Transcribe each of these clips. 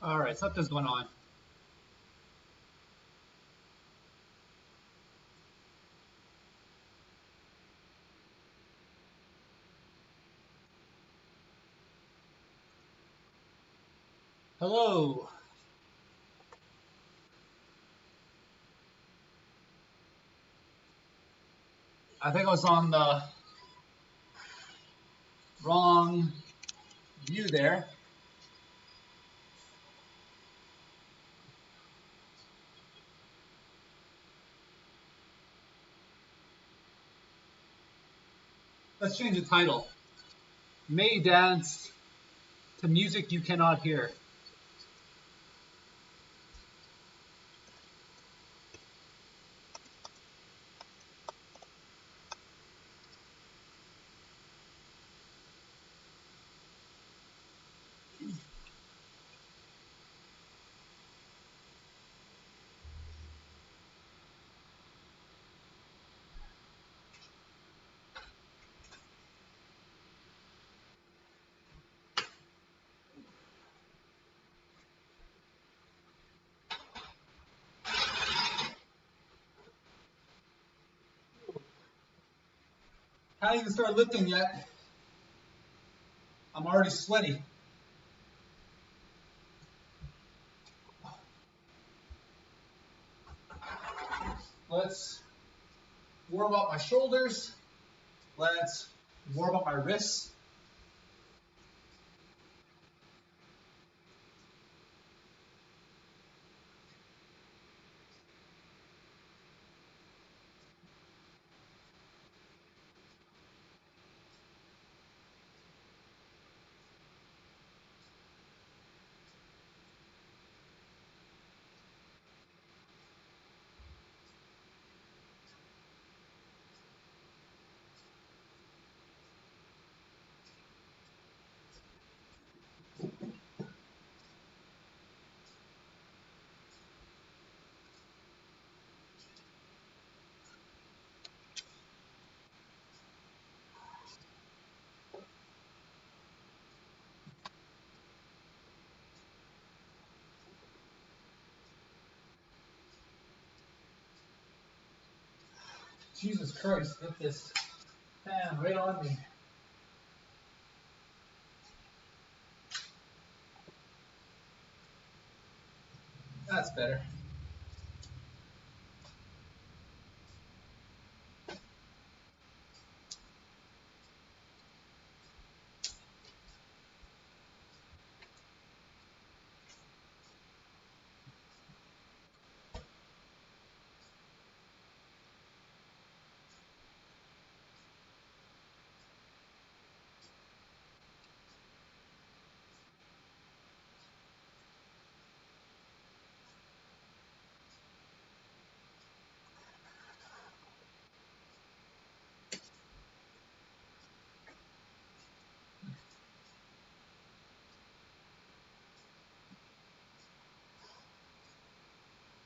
All right, something's going on. Hello. I think I was on the wrong view there. Let's change the title. May dance to music you cannot hear. How do you start lifting yet? I'm already sweaty. Let's warm up my shoulders. Let's warm up my wrists. Jesus Christ, get this fan right on me. That's better.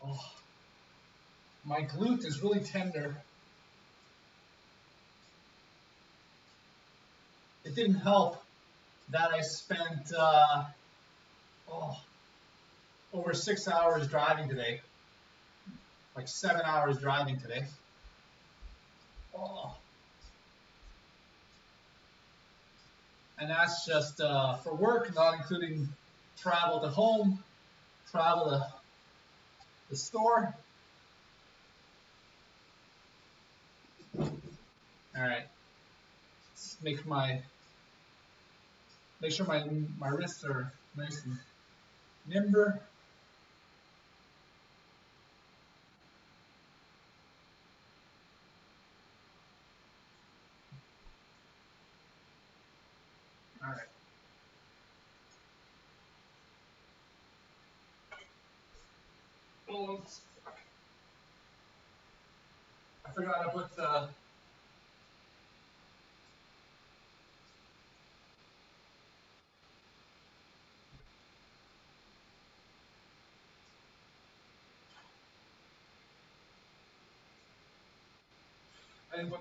Oh, my glute is really tender. It didn't help that I spent over 6 hours driving today. Like 7 hours driving today. Oh. And that's just for work, not including travel to home, travel to the store. All right. Let's make sure my wrists are nice and nimble. All right. Oh, I forgot to put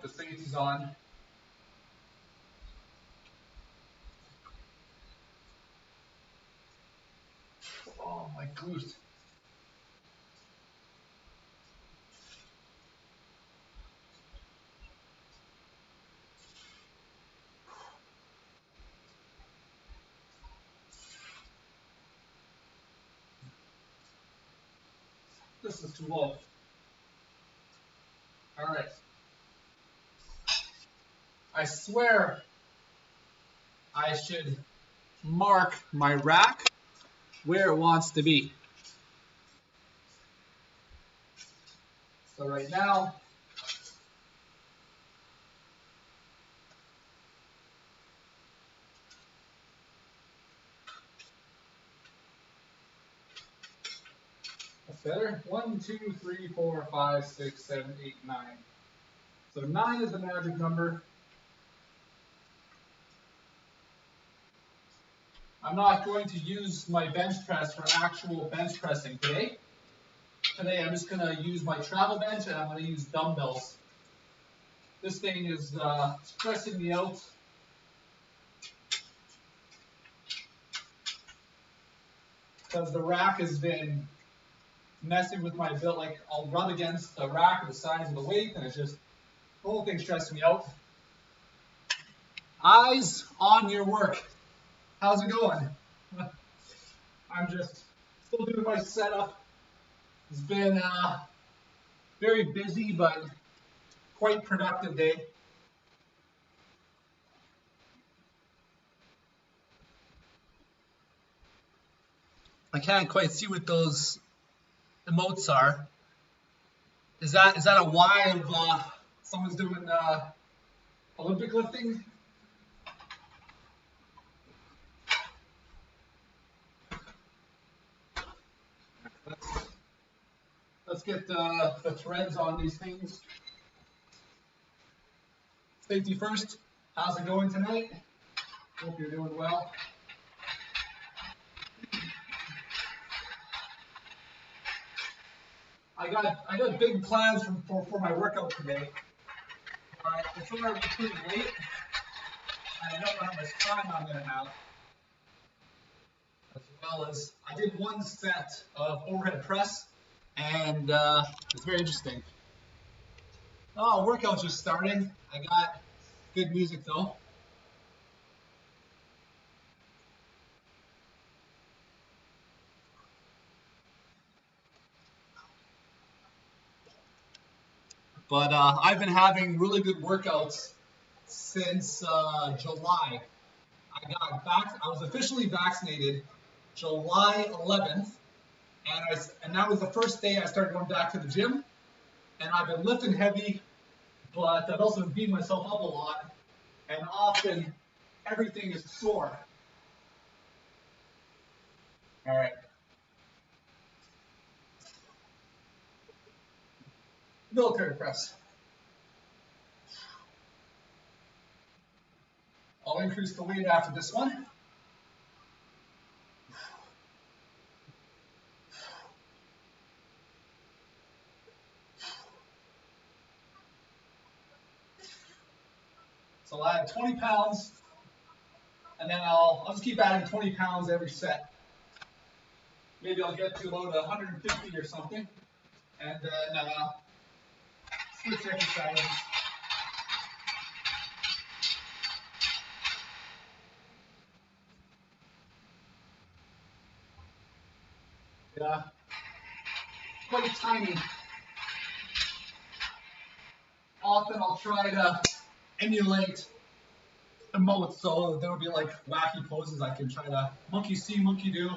the safeties on. Oh. boost. This is too low. All right. I swear I should mark my rack where it wants to be. So right now, that's better. 1, 2, 3, 4, 5, 6, 7, 8, 9. So 9 is the magic number. I'm not going to use my bench press for actual bench pressing today. Today I'm just going to use my travel bench and I'm going to use dumbbells. This thing is stressing me out. Because the rack has been messing with my build. Like I'll rub against the rack or the sides of the weight and it's just, the whole thing's stressing me out. Eyes on your work. How's it going? I'm just still doing my setup. It's been a very busy but quite productive day. I can't quite see what those emotes are. Is that a Y of someone's doing Olympic lifting? Let's get the threads on these things. Safety first. How's it going tonight? Hope you're doing well. I got big plans for my workout today. It's already pretty late, and I don't know how much time I'm going to have. As well as I did one set of overhead press, and it's very interesting. Oh, workout's just starting. I got good music though. But I've been having really good workouts since July. I was officially vaccinated July 11th, and that was the first day I started going back to the gym. And I've been lifting heavy, but I've also been beating myself up a lot, and often everything is sore. All right. Military press. I'll increase the weight after this one. So I'll add 20 pounds, and then I'll just keep adding 20 pounds every set. Maybe I'll get to about 150 or something, and then switch exercises. Yeah, quite tiny. Often I'll try to emulate emotes, so there will be like wacky poses I can try to monkey see, monkey do.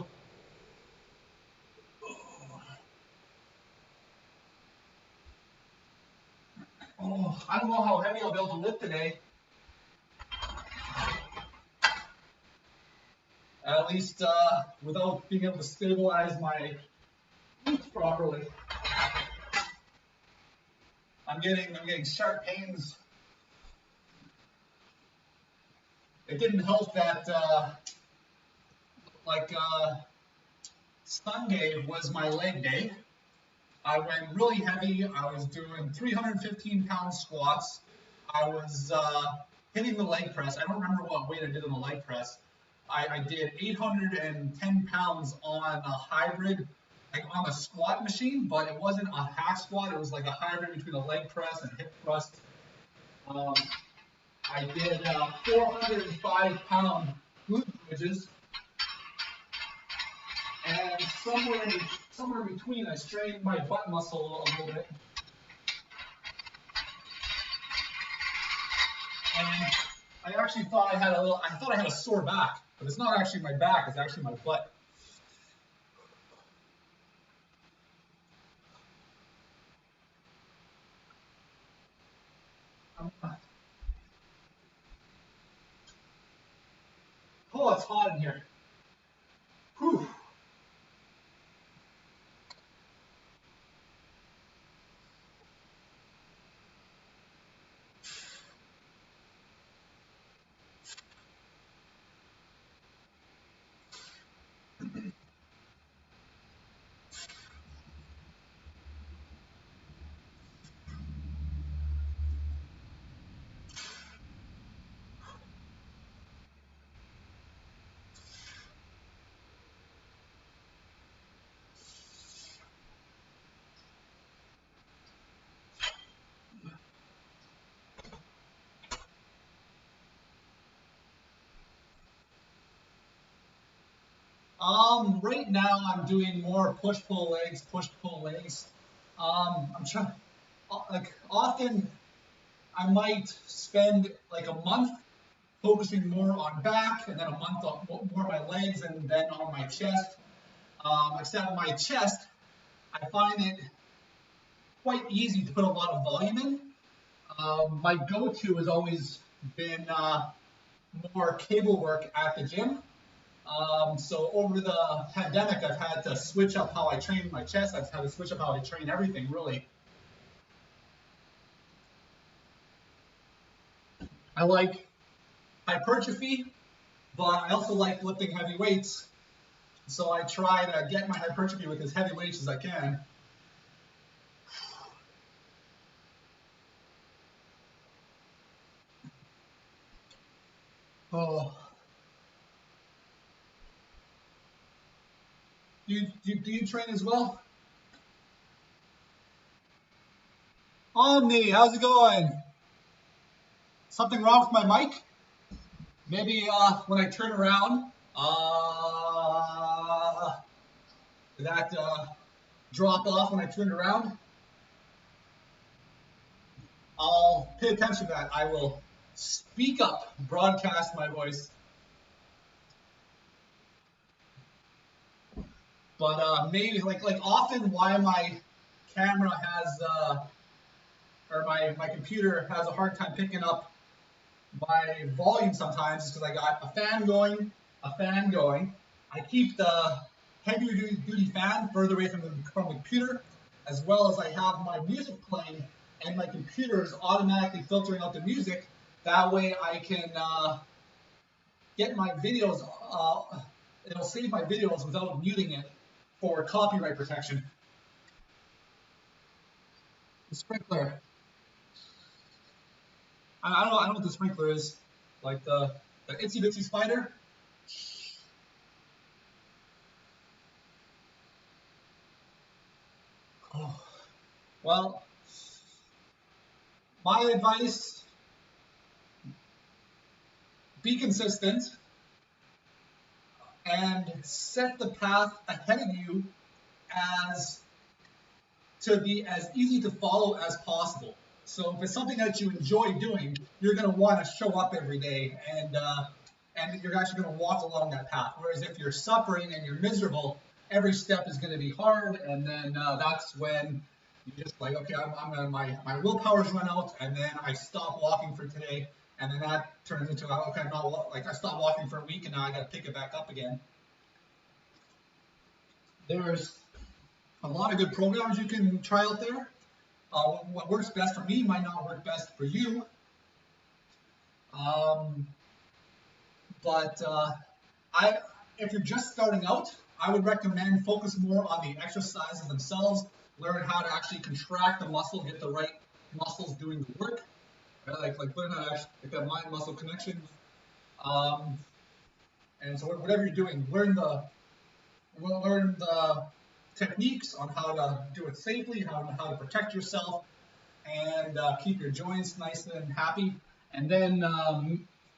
Oh, I don't know how heavy I'll be able to lift today. At least without being able to stabilize my glutes properly. I'm getting sharp pains. It didn't help that Sunday was my leg day. I went really heavy. I was doing 315-pound squats. I was hitting the leg press. I don't remember what weight I did on the leg press. I did 810 pounds on a hybrid, like on a squat machine, but it wasn't a half squat. It was like a hybrid between a leg press and hip thrust. I did 405-pound glute bridges, and somewhere in between, I strained my butt muscle a little bit. And I actually thought I had a sore back, but it's not actually my back, it's actually my butt. Oh, it's hot in here. Whew. Right now I'm doing more push-pull legs. I'm trying, like often I might spend like a month focusing more on back and then a month on more on my legs and then on my chest. Except my chest, I find it quite easy to put a lot of volume in. My go-to has always been more cable work at the gym. So over the pandemic, I've had to switch up how I train my chest. I've had to switch up how I train everything, really. I like hypertrophy, but I also like lifting heavy weights. So I try to get my hypertrophy with as heavy weights as I can. Oh. Do you train as well? Omni, how's it going? Something wrong with my mic? Maybe when I turn around, did that drop off when I turned around? I'll pay attention to that. I will speak up, broadcast my voice. But maybe like often why my camera has or my computer has a hard time picking up my volume sometimes is because I got a fan going. I keep the heavier duty fan further away from the computer, as well as I have my music playing and my computer is automatically filtering out the music. That way I can get my videos, it'll save my videos without muting it for copyright protection. The sprinkler. I don't know what the sprinkler is. Like the itsy bitsy spider. Oh. Well, my advice, be consistent and set the path ahead of you to be as easy to follow as possible. So if it's something that you enjoy doing, you're going to want to show up every day and you're actually going to walk along that path. Whereas if you're suffering and you're miserable, every step is going to be hard, and then that's when you just like, okay, my willpower's run out, and then I stop walking for today, and then that turns into, okay, I'm not, like I stopped walking for a week, and now I got to pick it back up again. There's a lot of good programs you can try out there. What works best for me might not work best for you. If you're just starting out, I would recommend focus more on the exercises themselves, learn how to actually contract the muscle, get the right muscles doing the work, right? Like learn how to actually get that mind-muscle connection. And so whatever you're doing, learn the techniques on how to do it safely, how to protect yourself, and keep your joints nice and happy. And then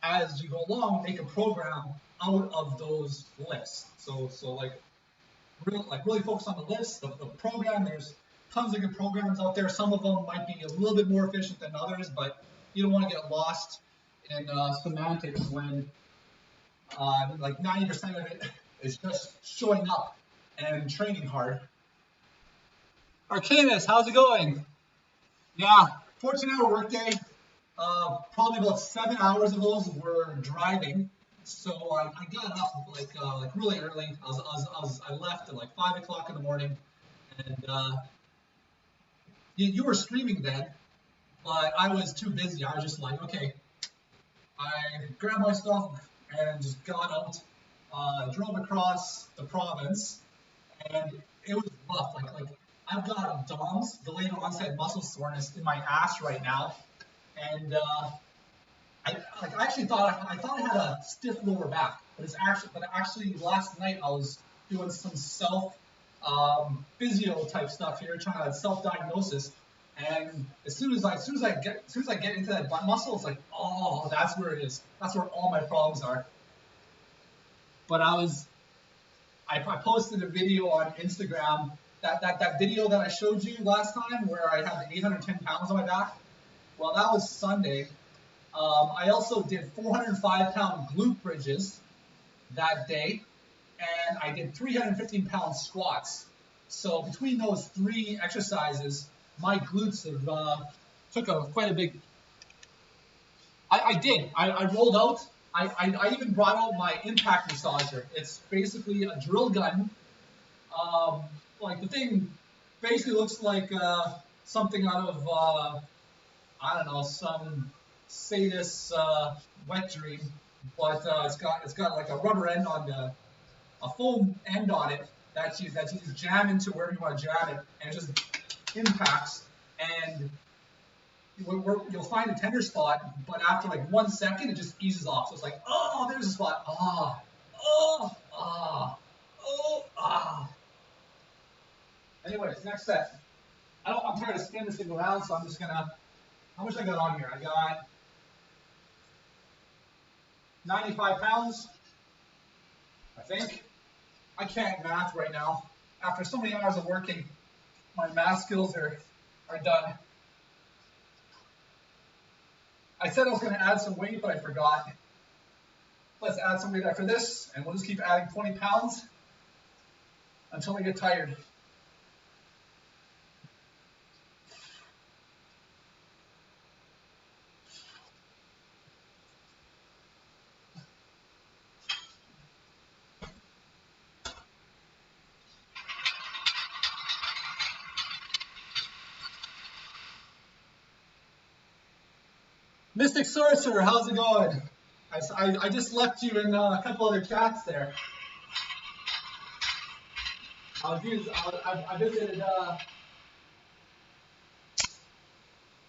as you go along, make a program out of those lifts. So like really focus on the lifts, the program. There's tons of good programs out there. Some of them might be a little bit more efficient than others, but you don't want to get lost in semantics when like 90% of it is just showing up and training hard. Arcanus, how's it going? Yeah, 14-hour workday. Probably about 7 hours of those were driving. So I got up like really early. I left at like 5 o'clock in the morning, and you were streaming then, but I was too busy. I was just like, okay. I grabbed my stuff and just got out, drove across the province, and it was rough. Like I've got DOMS, delayed onset muscle soreness, in my ass right now, and I actually thought I had a stiff lower back, but actually last night I was doing some self physio type stuff here, trying to self-diagnosis. And as soon as I get into that butt muscle, it's like, oh, that's where it is. That's where all my problems are. But I posted a video on Instagram, that video that I showed you last time where I had the 810 pounds on my back. Well, that was Sunday. I also did 405-pound glute bridges that day, and I did 315-pound squats. So between those three exercises, my glutes have took quite a big. I rolled out. I even brought out my impact massager. It's basically a drill gun. Like the thing basically looks like something out of I don't know, some sadist wet dream, but it's got like a rubber end on a foam end on it that you just jam into wherever you want to jam it, and it just impacts, and you'll find a tender spot, but after like 1 second, it just eases off. So it's like, oh, there's a spot. Anyways, next set. I'm tired of spinning this thing around, so I'm just gonna. How much I got on here? I got 95 pounds, I think. I can't math right now. After so many hours of working, my math skills are done. I said I was going to add some weight, but I forgot. Let's add some weight after this, and we'll just keep adding 20 pounds until we get tired. Mystic Sorcerer, how's it going? I just left you in a couple other chats there. I visited,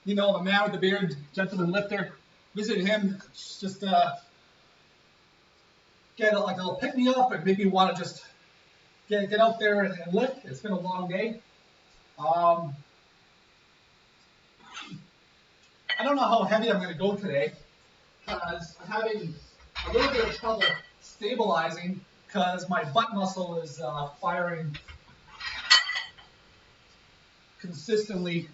you know, the man with the beard, gentleman lifter. Visited him, just get like a little pick me up and make me want to just get out there and lift. It's been a long day. I don't know how heavy I'm going to go today, because I'm having a little bit of trouble stabilizing because my butt muscle is firing consistently.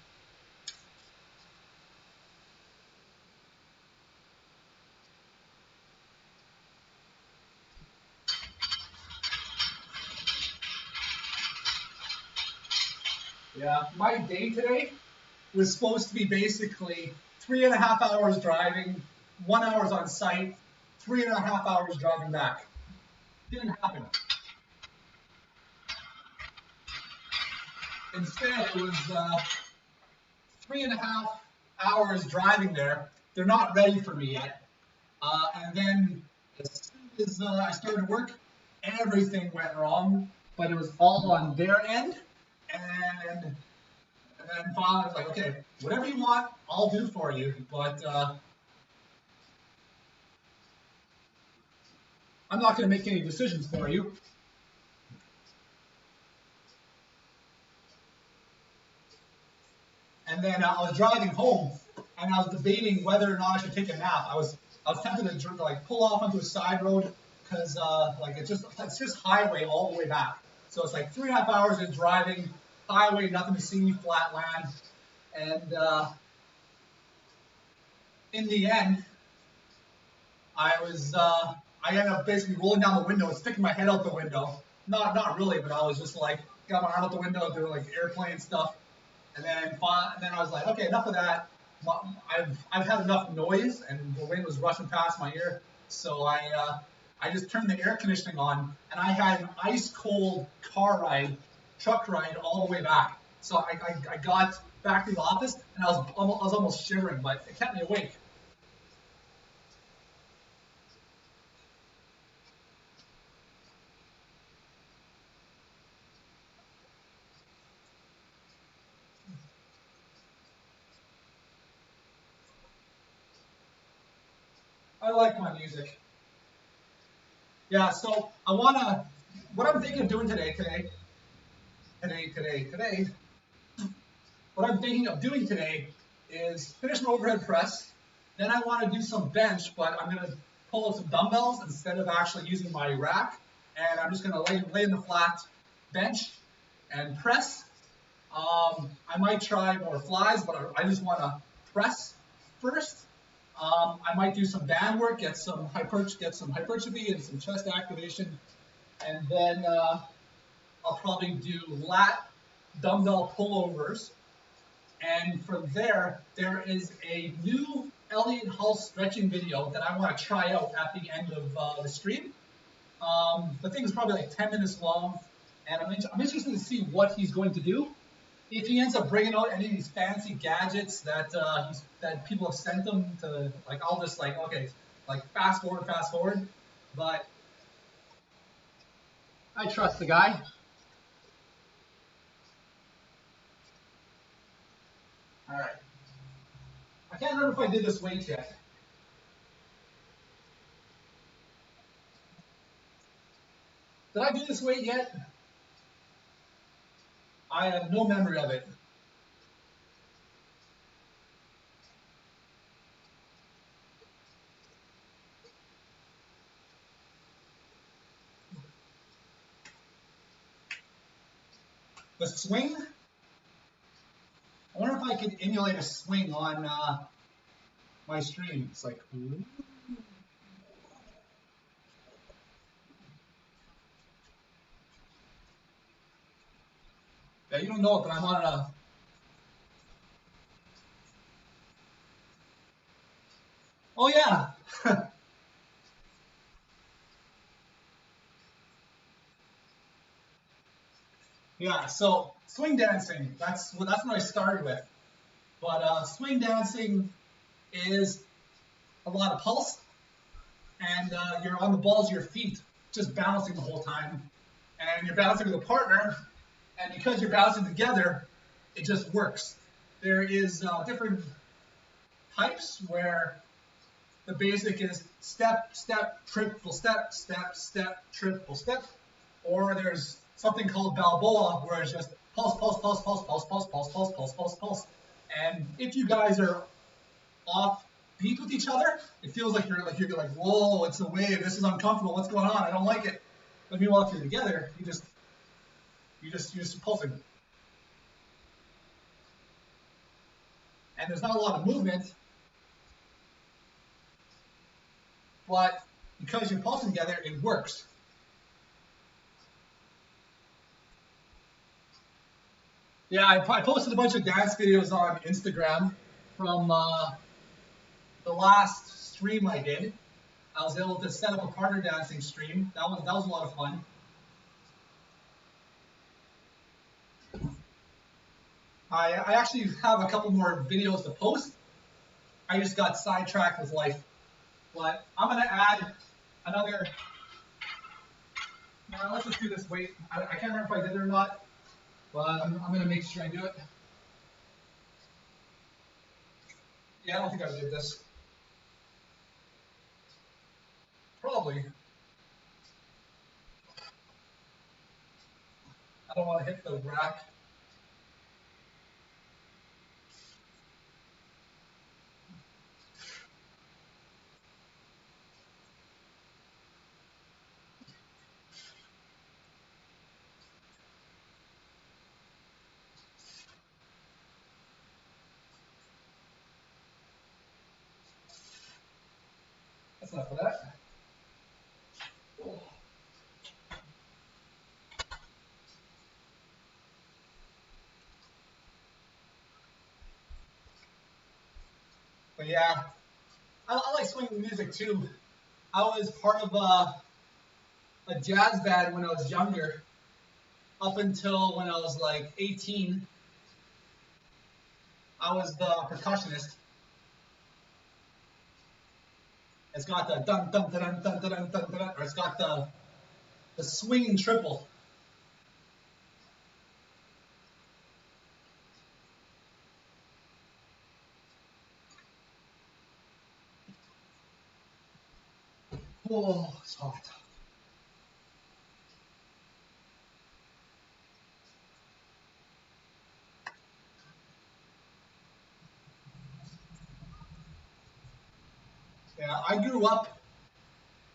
Yeah, my day today was supposed to be basically 3.5 hours driving, 1 hour on site, 3.5 hours driving back. Didn't happen. Instead, it was 3.5 hours driving there. They're not ready for me yet. And then as soon as I started work, everything went wrong, but it was all on their end. And then finally I was like, okay, whatever you want, I'll do for you. But I'm not going to make any decisions for you. And then I was driving home, and I was debating whether or not I should take a nap. I was tempted to like pull off onto a side road because like it's just highway all the way back. So it's like 3.5 hours of driving, highway, nothing to see, flat land, and in the end, I ended up basically rolling down the window and sticking my head out the window. Not really, but I was just like got my arm out the window doing like airplane stuff. And then I was like, okay, enough of that. I've had enough noise, and the wind was rushing past my ear. So I just turned the air conditioning on, and I had an ice cold truck ride all the way back. So I got back to the office, and I was almost shivering, but it kept me awake. I like my music. Yeah, so what I'm thinking of doing today, what I'm thinking of doing today is finish my overhead press. Then I want to do some bench, but I'm going to pull out some dumbbells instead of actually using my rack. And I'm just going to lay in the flat bench and press. I might try more flies, but I just want to press first. I might do some band work, get some hypertrophy and some chest activation, and then I'll probably do lat dumbbell pullovers. And from there is a new Elliott Hull stretching video that I want to try out at the end of the stream. The thing is probably like 10 minutes long, and I'm interested to see what he's going to do. If he ends up bringing out any of these fancy gadgets that people have sent him to, like, I'll just like, okay, like fast forward. But I trust the guy. All right. I can't remember if I did this weight yet. Did I do this weight yet? I have no memory of it. The swing? I wonder if I could emulate a swing on my stream. It's like, ooh. Yeah, you don't know it, but I'm on a. Oh yeah. Yeah. So swing dancing. That's what I started with. But swing dancing is a lot of pulse, and you're on the balls of your feet, just bouncing the whole time, and you're bouncing with a partner, and because you're bouncing together, it just works. There is different types where the basic is step, step, triple step, step, step, triple step, or there's something called Balboa where it's just pulse, pulse, pulse, pulse, pulse, pulse, pulse, pulse, pulse, pulse, pulse. And if you guys are off beat with each other, it feels like you're like, whoa, it's a wave. This is uncomfortable. What's going on? I don't like it. But meanwhile, if you're together, you're just pulsing. And there's not a lot of movement, but because you're pulsing together, it works. Yeah, I posted a bunch of dance videos on Instagram from the last stream I did. I was able to set up a partner dancing stream. That was a lot of fun. I actually have a couple more videos to post. I just got sidetracked with life. But I'm going to add another. Now let's just do this weight. I can't remember if I did it or not, but I'm going to make sure I do it. Yeah, I don't think I did this. Probably. I don't want to hit the rack. That's enough of that. But yeah, I like swinging music too. I was part of a jazz band when I was younger, up until when I was like 18. I was the percussionist. It's got the dun dun dun dun dun dun dun, dun or it's got the swinging triple. Oh, it's hot. Yeah, I grew up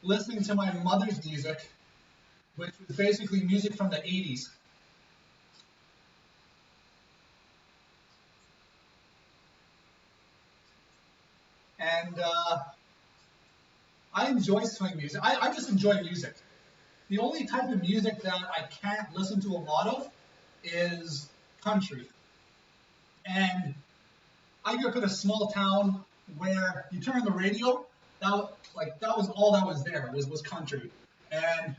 listening to my mother's music, which was basically music from the 80s. And I enjoy swing music. I just enjoy music. The only type of music that I can't listen to a lot of is country. And I grew up in a small town where you turn on the radio, that was all that was there was country. And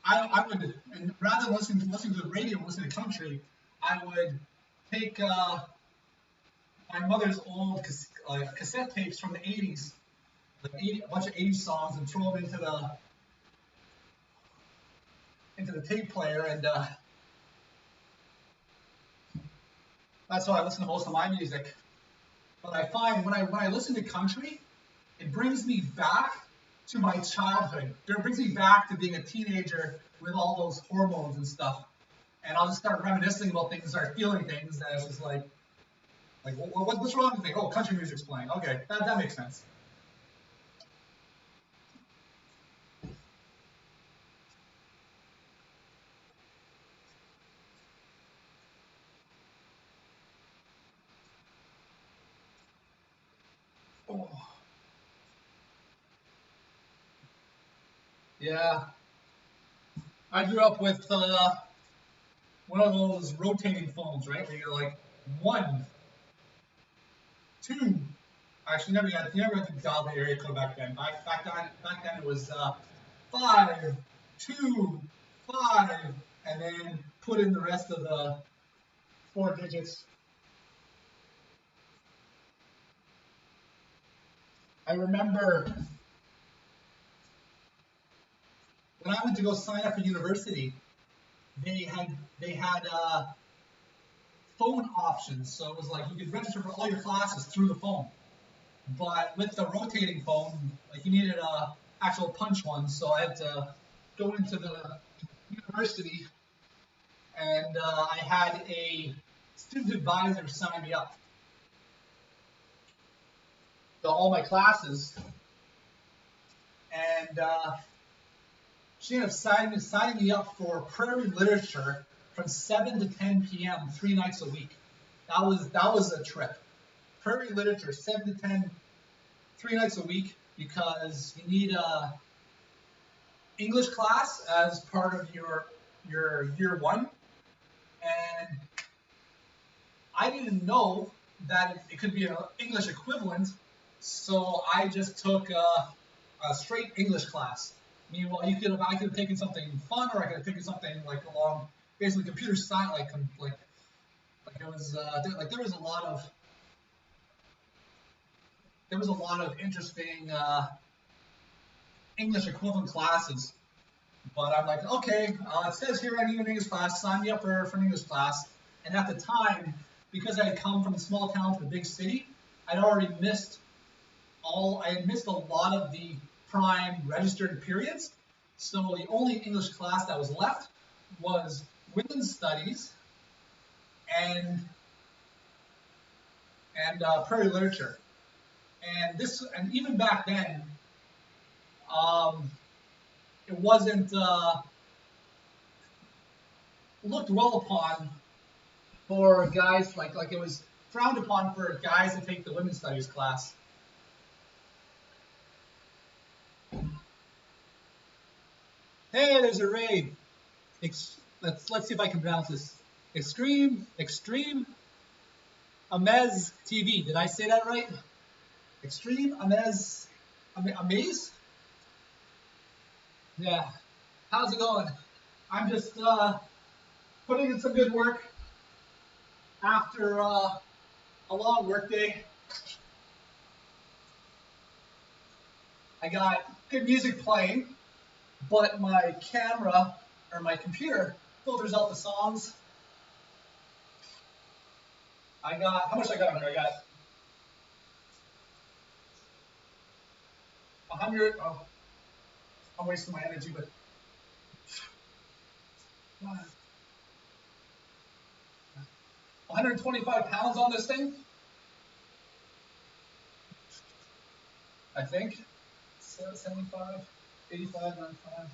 I would, and rather than listening to the radio and listening to country, I would take my mother's old cassette tapes from the 80s, a bunch of 80s songs, and throw them into the tape player, and that's how I listen to most of my music. But I find when I listen to country, it brings me back to my childhood. It brings me back to being a teenager with all those hormones and stuff. And I'll just start reminiscing about things, start feeling things that it's just like what's wrong with me? Oh, country music's playing. Okay, that makes sense. Oh, yeah. I grew up with one of those rotating phones, right? Where you're like one, two. Actually, never had to dial the area code back then. Back then it was 5, 2, 5, and then put in the rest of the 4 digits. I remember when I went to go sign up for university, they had phone options, so it was like you could register for all your classes through the phone. But with the rotating phone, like you needed a actual punch one, so I had to go into the university, and I had a student advisor sign me up to all my classes, and she ended up signing me up for prairie literature from 7 to 10 p.m. 3 nights a week. That was a trip. Prairie literature, 7 to 10, 3 nights a week, because you need a English class as part of your year one, and I didn't know that it could be an English equivalent, so I just took a straight English class. Meanwhile, I could have taken something fun, or I could have taken something like along basically computer science, like it was there was a lot of interesting English equivalent classes. But I'm like, okay, it says here I need an English class. Sign me up for an English class. And at the time, because I had come from a small town to a big city, I'd already missed I had missed a lot of the prime registered periods. So the only English class that was left was women's studies and prairie literature. And even back then, it wasn't looked well upon for guys, like it was frowned upon for guys to take the women's studies class. Hey, there's a raid. Let's see if I can pronounce this. Extreme Amez TV. Did I say that right? Extreme Amaze? Yeah. How's it going? I'm just putting in some good work after a long work day. I got good music playing, but my camera or my computer filters out the songs. How much I got on there? I got 100. Oh, I'm wasting my energy, but 125 pounds on this thing, I think. 75, 85, 95.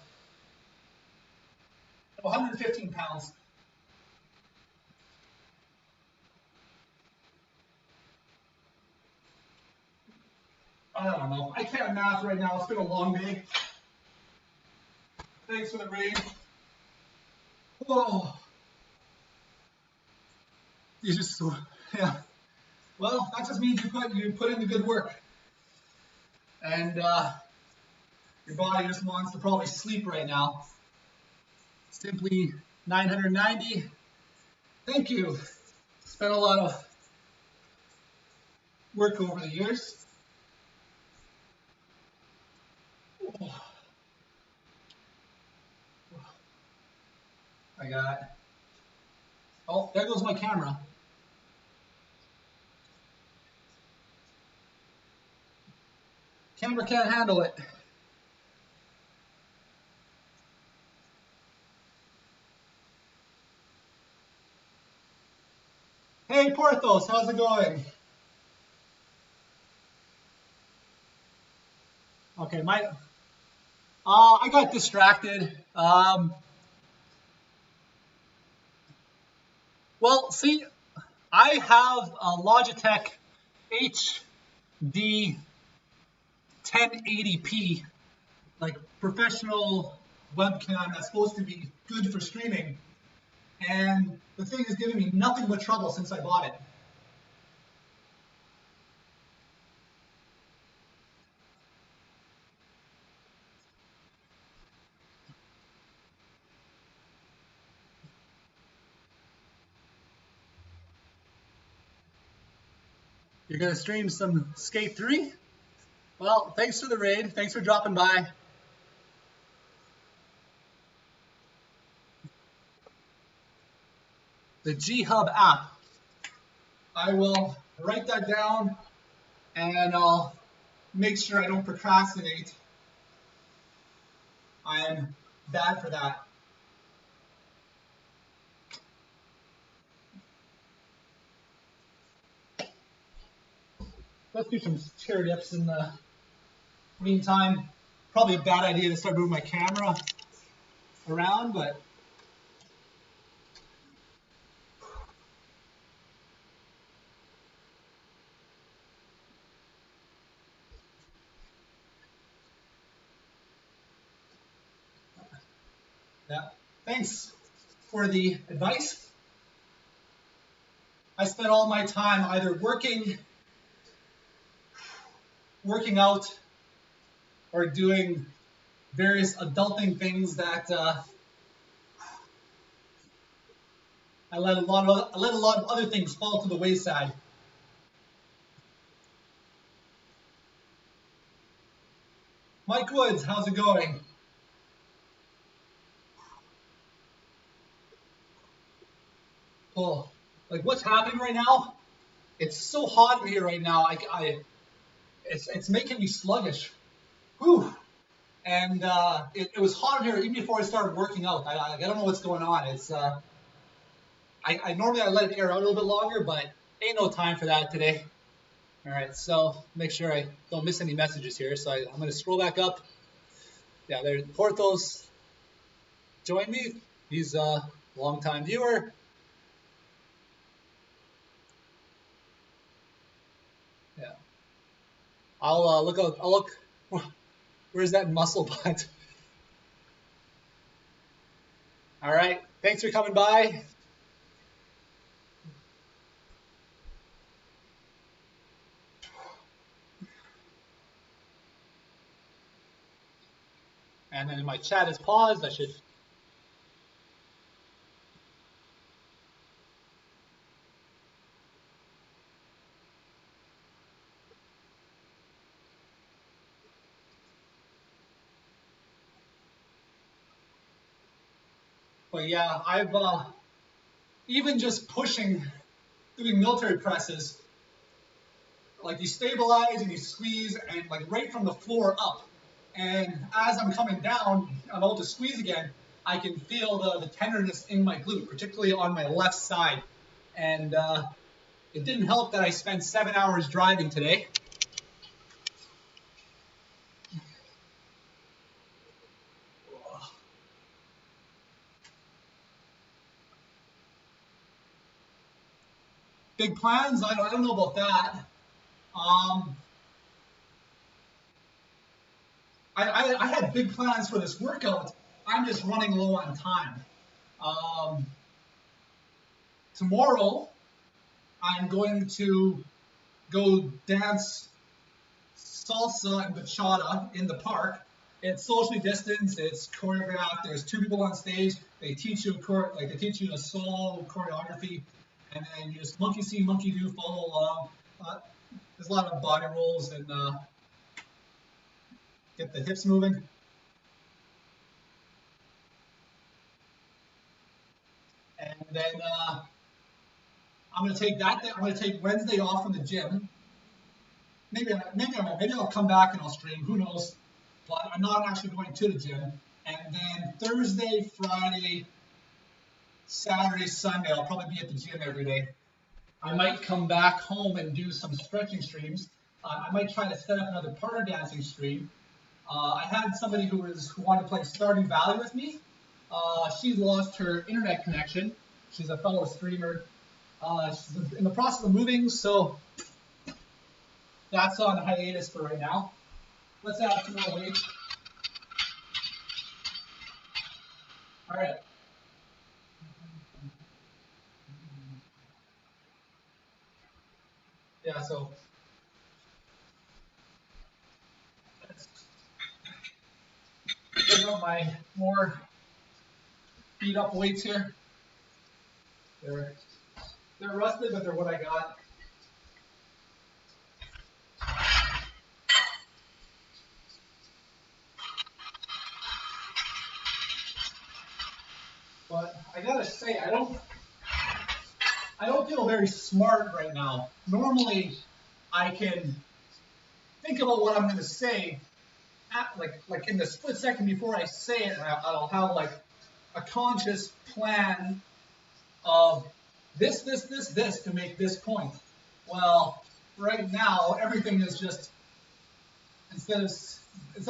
115 pounds. I don't know. I can't math right now. It's been a long day. Thanks for the rain. Whoa. You just, yeah. Well, that just means you put in the good work. And your body just wants to probably sleep right now. Simply 990. Thank you. Spent a lot of work over the years. I got, oh, there goes my camera. Camera can't handle it. Hey Porthos, how's it going? Okay, I got distracted. Well, see, I have a Logitech HD 1080p, like professional webcam that's supposed to be good for streaming. And the thing is giving me nothing but trouble since I bought it. You're going to stream some Skate 3? Well, thanks for the raid. Thanks for dropping by. The G-Hub app. I will write that down and I'll make sure I don't procrastinate. I'm bad for that. Let's do some chair dips in the meantime. Probably a bad idea to start moving my camera around, but yeah. Thanks for the advice. I spent all my time either working out, or doing various adulting things that I let a lot of other things fall to the wayside. Mike Woods, how's it going? Oh, like what's happening right now? It's so hot in here right now. It's making me sluggish. Whew. And it was hot in here even before I started working out. I don't know what's going on. It's I normally I let it air out a little bit longer, but ain't no time for that today. All right, so make sure I don't miss any messages here. So I'm going to scroll back up. Yeah, there's Porthos. Join me. He's a longtime viewer. Yeah. I'll look out. I'll look. Where's that muscle butt? All right. Thanks for coming by. And then my chat is paused. I should. But yeah, I've even just pushing, doing military presses, like you stabilize and you squeeze and like right from the floor up. And as I'm coming down, I'm able to squeeze again. I can feel the tenderness in my glute, particularly on my left side. And it didn't help that I spent 7 hours driving today. Big plans? I don't know about that. I had big plans for this workout. I'm just running low on time. Tomorrow, I'm going to go dance salsa and bachata in the park. It's socially distanced. It's choreographed. There's 2 people on stage. They teach you a solo choreography, and then you just monkey see, monkey do, follow along. There's a lot of body rolls and get the hips moving. And then I'm gonna take that. I'm gonna take Wednesday off from the gym. Maybe I'll come back and I'll stream. Who knows? But I'm not actually going to the gym. And then Thursday, Friday, Saturday, Sunday, I'll probably be at the gym every day. I might come back home and do some stretching streams. I might try to set up another partner dancing stream. I had somebody who wanted to play Stardew Valley with me. She lost her internet connection. She's a fellow streamer. She's in the process of moving, so that's on hiatus for right now. Let's add some more weight. All right. Yeah, so let's bring up my more beat up weights here. They're rusted, but they're what I got. But I gotta say, I don't feel very smart right now. Normally, I can think about what I'm gonna say, like in the split second before I say it. I'll have like a conscious plan of this to make this point. Well, right now everything is just instead of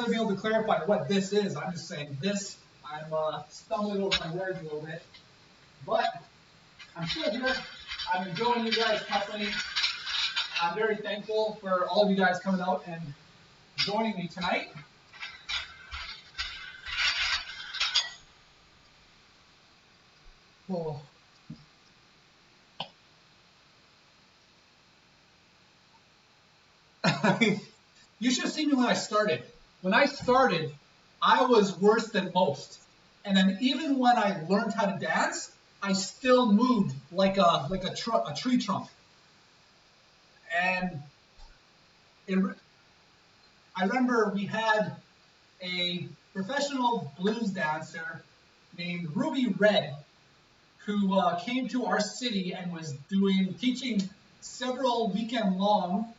being able to clarify what this is, I'm just saying this. I'm stumbling over my words a little bit, but I'm still here. I'm enjoying you guys' company. I'm very thankful for all of you guys coming out and joining me tonight. Oh. You should have seen me when I started. When I started, I was worse than most. And then even when I learned how to dance, I still moved like a tree trunk. And I remember we had a professional blues dancer named Ruby Red who came to our city and was teaching several weekend-long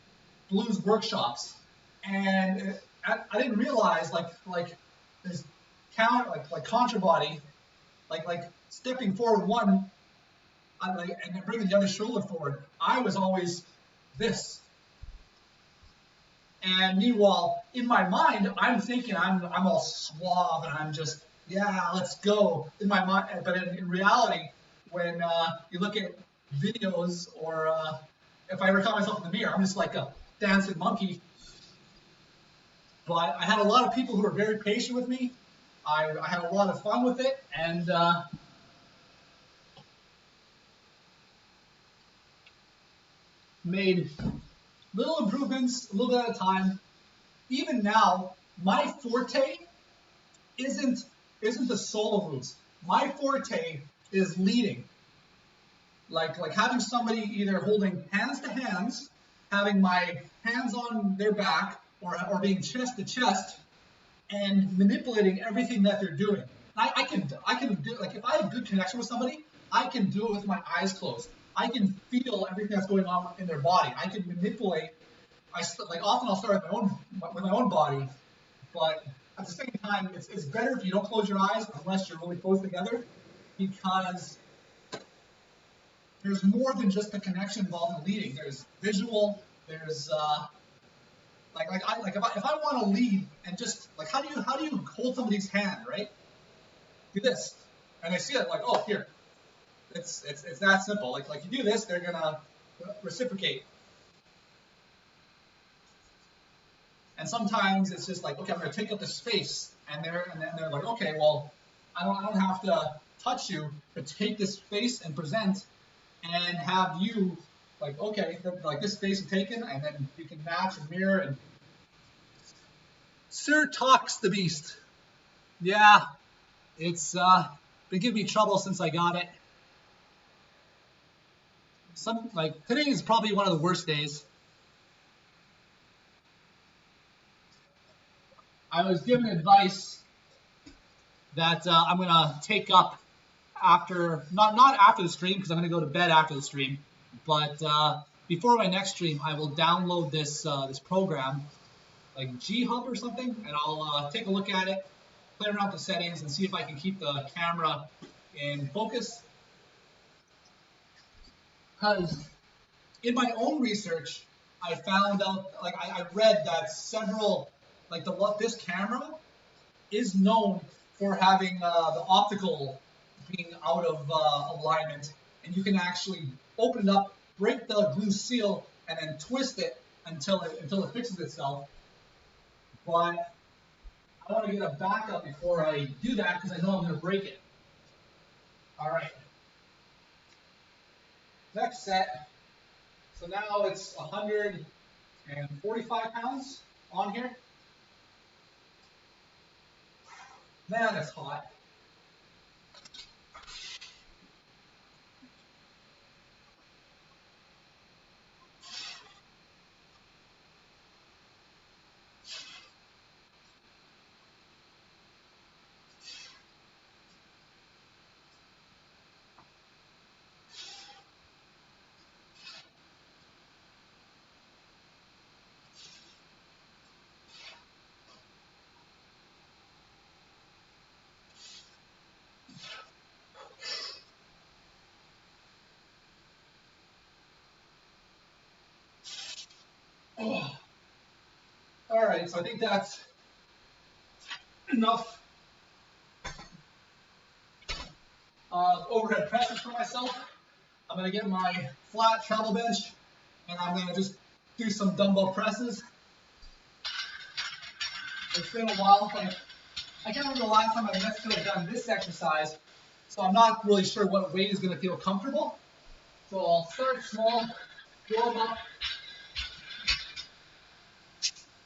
blues workshops. And I didn't realize, like there's count like contra body, like stepping forward one, and then bringing the other shoulder forward. I was always this. And meanwhile, in my mind, I'm thinking I'm all suave and I'm just, yeah, let's go. In my mind, but in reality, when you look at videos or if I ever caught myself in the mirror, I'm just like a dancing monkey. But I had a lot of people who were very patient with me. I had a lot of fun with it, and made little improvements, a little bit at a time. Even now, my forte isn't the solo moves. My forte is leading. Like having somebody either holding hands to hands, having my hands on their back, or being chest to chest, and manipulating everything that they're doing. I can do, like, if I have good connection with somebody, I can do it with my eyes closed. I can feel everything that's going on in their body. I can manipulate. Often I'll start with my own body, but at the same time, it's better if you don't close your eyes unless you're really close together, because there's more than just the connection involved in leading. There's visual. There's if I want to lead and just like how do you hold somebody's hand, right? Do this, and I see it like, oh, here. It's that simple. Like you do this, they're gonna reciprocate. And sometimes it's just like, okay, I'm gonna take up the space, and they're like, okay, well, I don't have to touch you, but take this space and present, and have you like, okay, like this space is taken, and then you can match and mirror. And Sir Talks the Beast. Yeah, it's been giving me trouble since I got it. Today is probably one of the worst days. I was given advice that I'm gonna take up after, not after the stream, because I'm gonna go to bed after the stream, but before my next stream, I will download this this program, like G Hub or something, and I'll take a look at it, play around with the settings, and see if I can keep the camera in focus. Because in my own research, I found out, I read that several, this camera is known for having the optical being out of alignment, and you can actually open it up, break the glue seal, and then twist it until it fixes itself. But I want to get a backup before I do that, because I know I'm going to break it. All right. Next set. So now it's 145 pounds on here. Man, it's hot. Oh. All right, so I think that's enough overhead presses for myself. I'm going to get my flat treadle bench, and I'm going to just do some dumbbell presses. It's been a while. I can't remember the last time I've necessarily done this exercise, so I'm not really sure what weight is going to feel comfortable. So I'll start small, go up,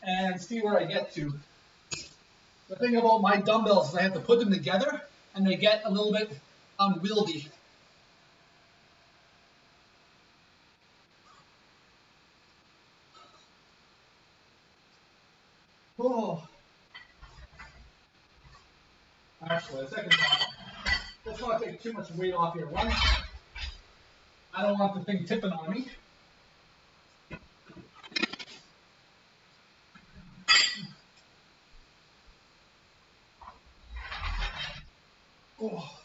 and see where I get to. The thing about my dumbbells is I have to put them together, and they get a little bit unwieldy. Oh. Actually, a second thought. Let's not take too much weight off here. One, I don't want the thing tipping on me. Oh.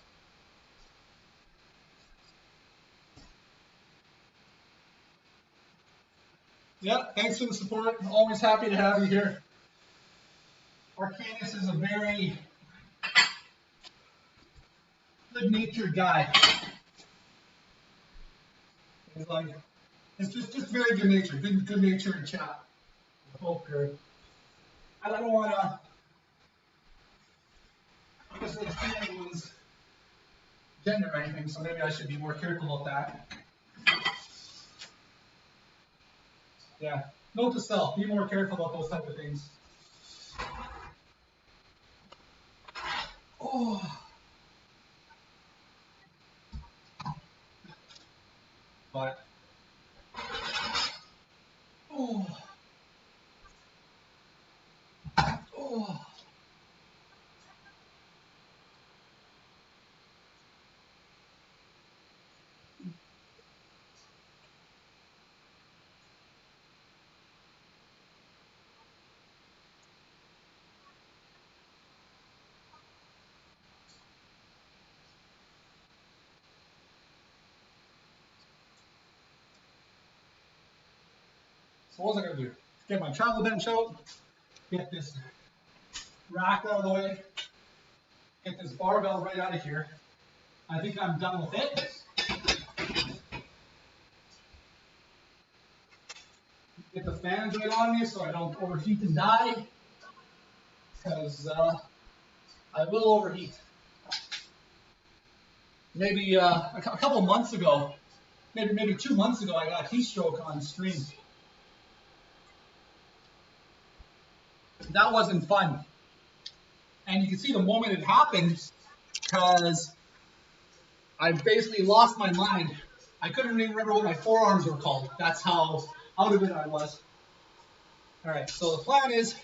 Yeah, thanks for the support. I'm always happy to have you here. Arcanus is a very good-natured guy. He's like, it's just very good-natured, good-natured chat. Poker. I don't want to misunderstand anyone's gender or anything, so maybe I should be more careful about that. Yeah, note to self: be more careful about those type of things. Oh. But. Oh. Oh. So what was I going to do? Get my travel bench out, get this rack out of the way, get this barbell right out of here. I think I'm done with it. Get the fans right on me so I don't overheat and die, because I will overheat. Maybe a couple months ago, maybe 2 months ago, I got heat stroke on stream. That wasn't fun. And you can see the moment it happened, because I basically lost my mind. I couldn't even remember what my forearms were called. That's how out of it I was. All right, so the plan is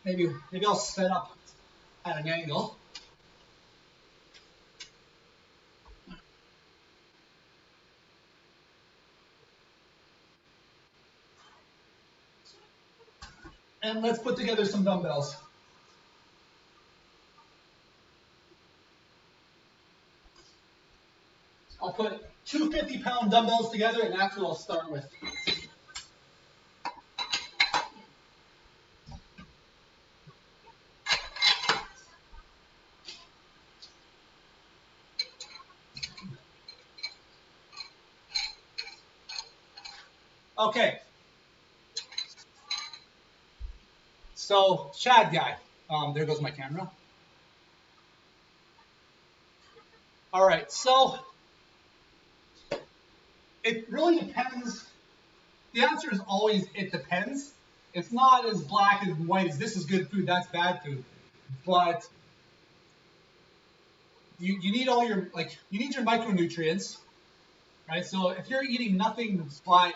maybe I'll set up at an angle. And let's put together some dumbbells. I'll put two 50-pound dumbbells together, and that's what I'll start with. Okay. So, Chad guy. There goes my camera. All right, so it really depends. The answer is always it depends. It's not as black and white as this is good food, that's bad food. But you need all your you need your micronutrients, right? So if you're eating nothing but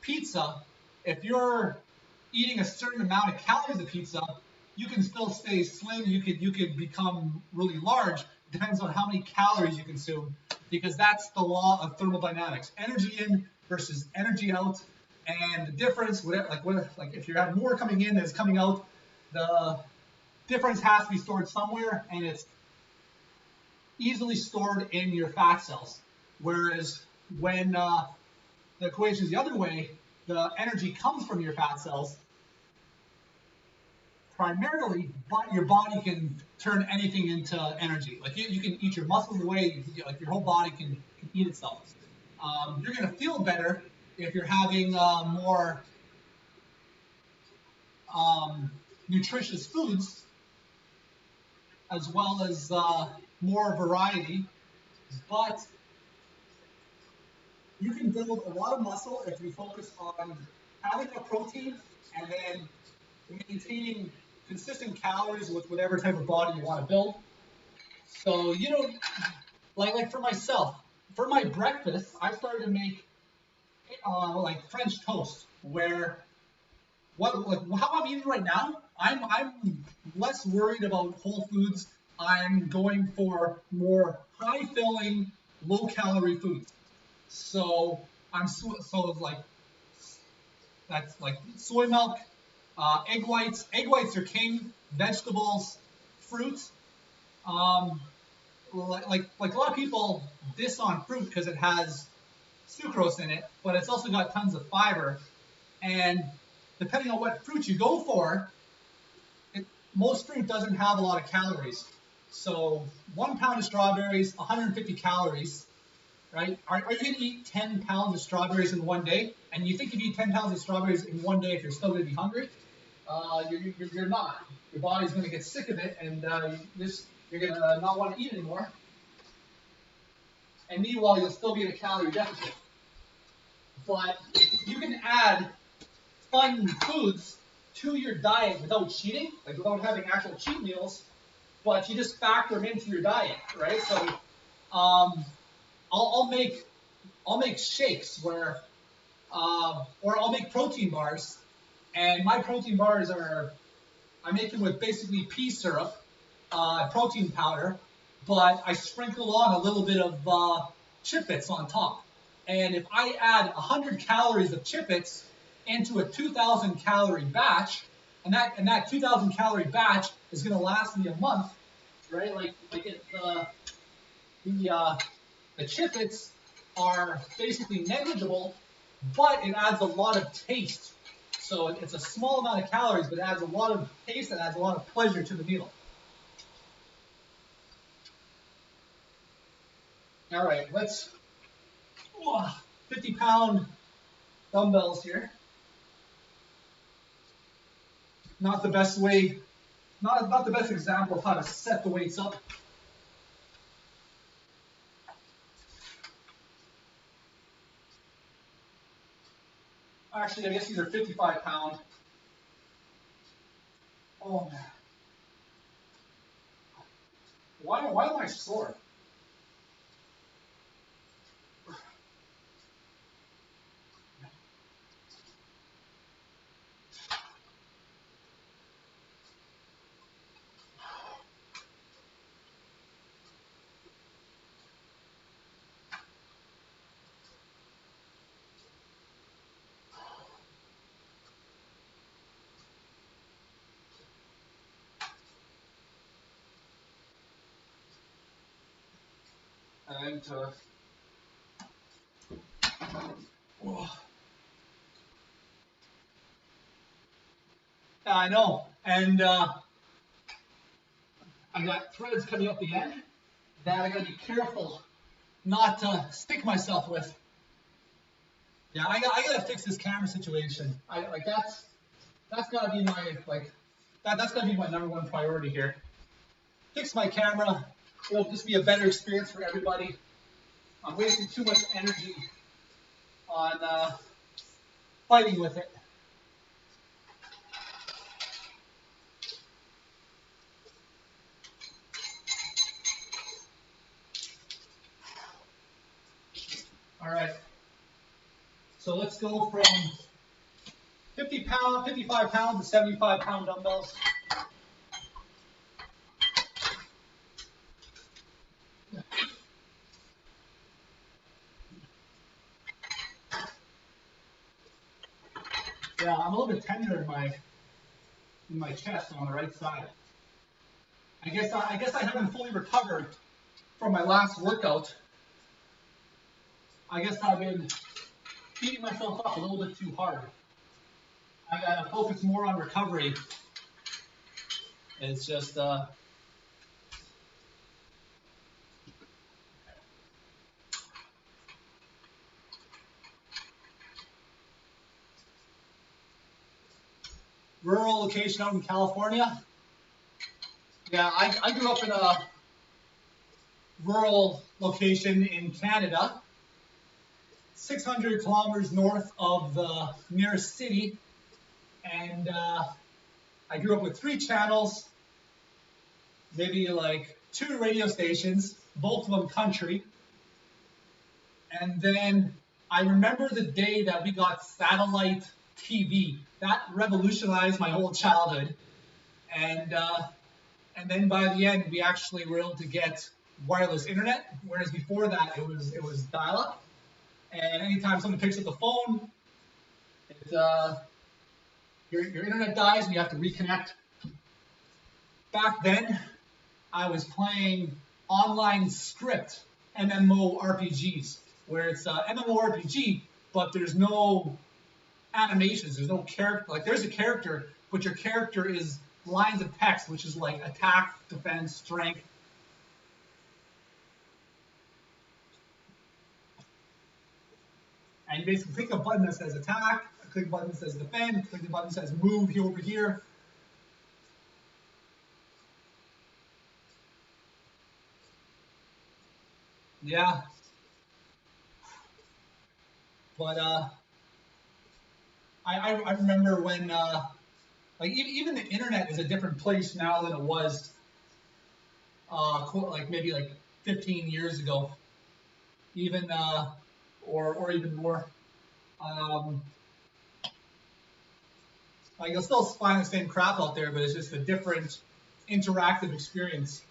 pizza, if you're eating a certain amount of calories of pizza, you can still stay slim. You could become really large. It depends on how many calories you consume, because that's the law of thermodynamics: energy in versus energy out. And the difference, if you have more coming in than is coming out, the difference has to be stored somewhere, and it's easily stored in your fat cells. Whereas when the equation is the other way, the energy comes from your fat cells primarily, but your body can turn anything into energy. Like you can eat your muscles away, like your whole body can eat itself. You're going to feel better if you're having more nutritious foods, as well as more variety, but you can build a lot of muscle if you focus on having a protein and then maintaining consistent calories with whatever type of body you want to build. So you don't like for myself, for my breakfast, I started to make like French toast, where how I'm eating right now, I'm less worried about whole foods. I'm going for more high filling, low calorie foods. So that's like soy milk, egg whites. Egg whites are king. Vegetables, fruits. Like a lot of people diss on fruit because it has sucrose in it, but it's also got tons of fiber. And depending on what fruit you go for, most fruit doesn't have a lot of calories. So 1 pound of strawberries, 150 calories, right? Are you going to eat 10 pounds of strawberries in one day? And you think if you eat 10 pounds of strawberries in one day, if you're still going to be hungry? You're not. Your body's going to get sick of it, and you're going to not want to eat anymore. And meanwhile, you'll still be in a calorie deficit. But you can add fun foods to your diet without cheating, like without having actual cheat meals, but you just factor them into your diet, right? So I'll make shakes where, or I'll make protein bars, and my protein bars I make them with basically pea syrup, protein powder, but I sprinkle on a little bit of chip bits on top. And if I add 100 calories of chip bits into a 2,000 calorie batch, and that 2,000 calorie batch is going to last me a month, right? The chip bits are basically negligible, but it adds a lot of taste. So it's a small amount of calories, but it adds a lot of taste and adds a lot of pleasure to the meal. All right, let's 50-pound dumbbells here. Not the best way, not the best example of how to set the weights up. Actually, I guess these are 55-pound. Oh man. Why am I sore? And I know, and I got threads coming up the end that I gotta be careful not to stick myself with. Yeah, I gotta fix this camera situation. That's gotta be that's gotta be my #1 priority here. Fix my camera. It'll just be a better experience for everybody. I'm wasting too much energy on fighting with it. All right. So let's go from 55 pounds to 75-pound dumbbells. Yeah, I'm a little bit tender in my chest on the right side. I guess I haven't fully recovered from my last workout. I guess I've been beating myself up a little bit too hard. I gotta focus more on recovery. It's just rural location out in California. Yeah, I grew up in a rural location in Canada, 600 kilometers north of the nearest city, and I grew up with 3 channels, maybe like 2 radio stations, both of them country, and then I remember the day that we got satellite TV. That revolutionized my whole childhood, and then by the end we actually were able to get wireless internet, whereas before that it was dial-up. And anytime someone picks up the phone, your internet dies and you have to reconnect. Back then, I was playing online script MMORPGs, where it's MMORPG, but there's no animations, there's no character. Like there's a character, but your character is lines of text, which is like attack, defense, strength. And you basically click a button that says attack, click a button that says defend, click a button that says move here over here. Yeah. But I remember when like even the internet is a different place now than it was like maybe like 15 years ago, even or even more. Like you'll still find the same crap out there, but it's just a different interactive experience.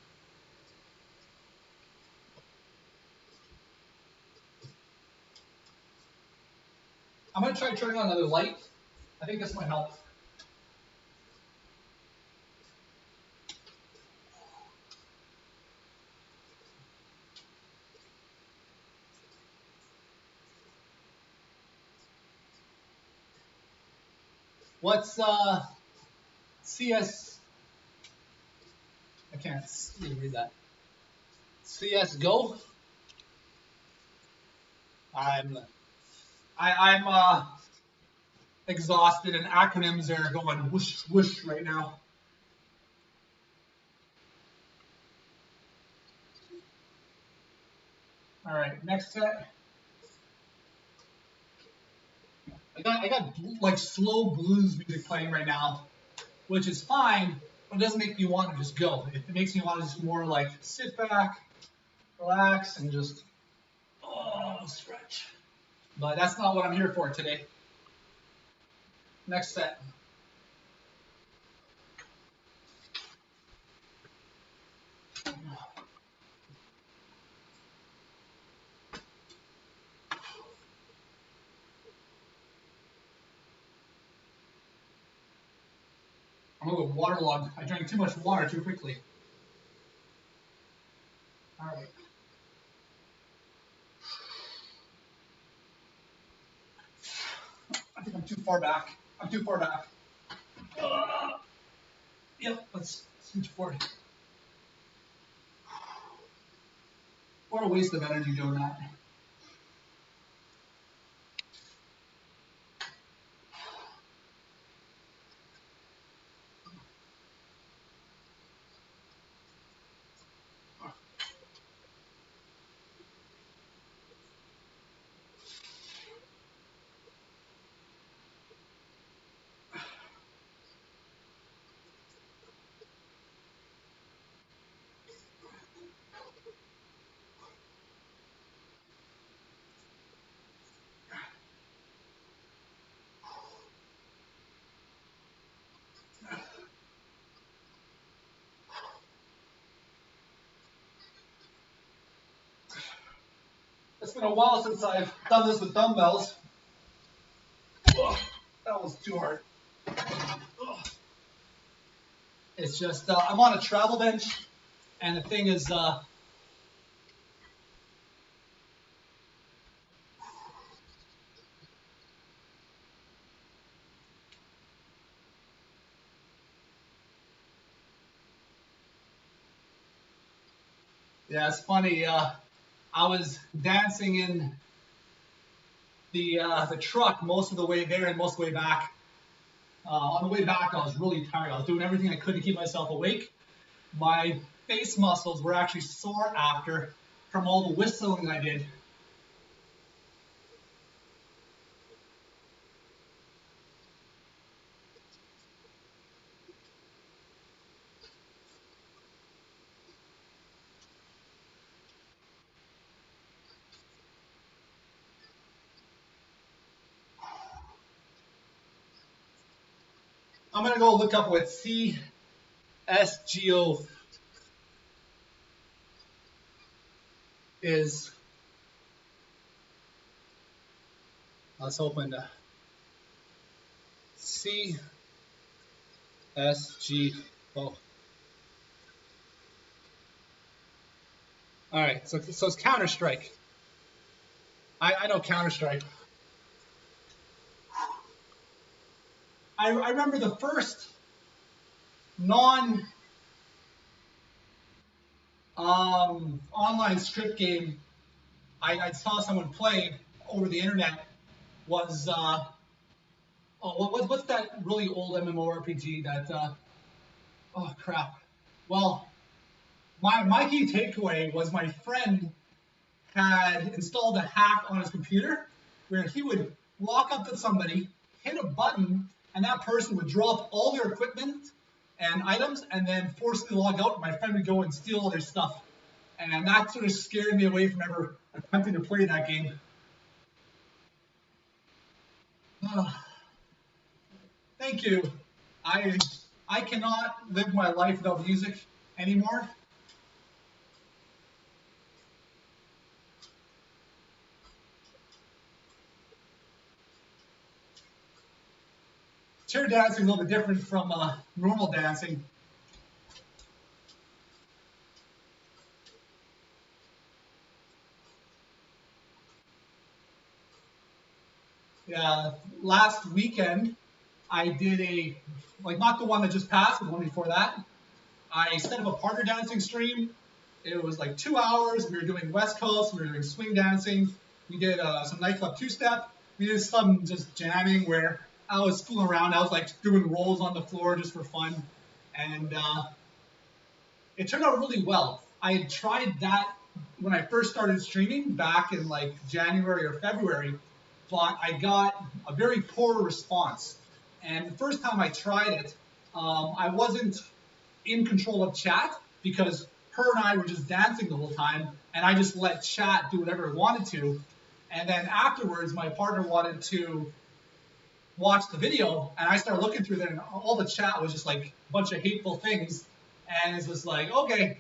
I'm gonna try turning on another light. I think this might help. What's CS? I can't read that. CS:GO. I'm exhausted, and acronyms are going whoosh whoosh right now. All right, next set. I got like slow blues music playing right now, which is fine, but it doesn't make me want to just go. It makes me want to just more like sit back, relax, and just stretch. But that's not what I'm here for today. Next set. I'm a little waterlogged. I drank too much water too quickly. All right. I think I'm too far back. I'm too far back. Yep, let's switch forward. What a waste of energy doing that. It's been a while since I've done this with dumbbells. Ugh, that was too hard. Ugh. It's just, I'm on a travel bench, and the thing is, yeah, it's funny. I was dancing in the truck most of the way there and most of the way back. On the way back, I was really tired. I was doing everything I could to keep myself awake. My face muscles were actually sore after from all the whistling I did. I'm gonna go look up what CSGO is. Let's open CSGO. All right, so it's Counter-Strike. I know Counter-Strike. I remember the first non online script game I saw someone play over the internet was what's that really old MMORPG that oh crap. Well, my key takeaway was my friend had installed a hack on his computer where he would walk up to somebody, hit a button, and that person would drop all their equipment and items and then forcibly log out. My friend would go and steal all their stuff. And that sort of scared me away from ever attempting to play that game. Thank you. I cannot live my life without music anymore. Chair dancing is a little bit different from normal dancing. Yeah, last weekend I did not the one that just passed, but the one before that. I set up a partner dancing stream. It was like 2 hours. We were doing West Coast. We were doing swing dancing. We did some nightclub two-step. We did some just jamming where I was fooling around. I was like doing rolls on the floor just for fun. And it turned out really well. I had tried that when I first started streaming back in like January or February, but I got a very poor response. And the first time I tried it, I wasn't in control of chat because her and I were just dancing the whole time, and I just let chat do whatever it wanted to. And then afterwards, my partner wanted to watch the video, and I started looking through there, and all the chat was just like a bunch of hateful things. And it's just like, okay,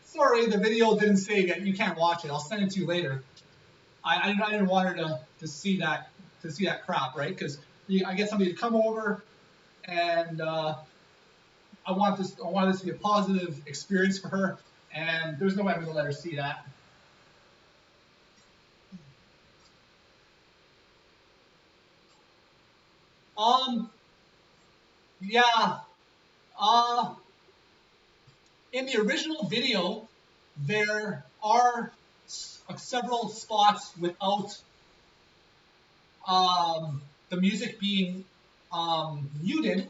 sorry, the video didn't say that you can't watch it. I'll send it to you later. I didn't want her to see that crap, right? Because I get somebody to come over, and I want this to be a positive experience for her, and there's no way I'm going to let her see that. Yeah. In the original video, there are several spots without the music being muted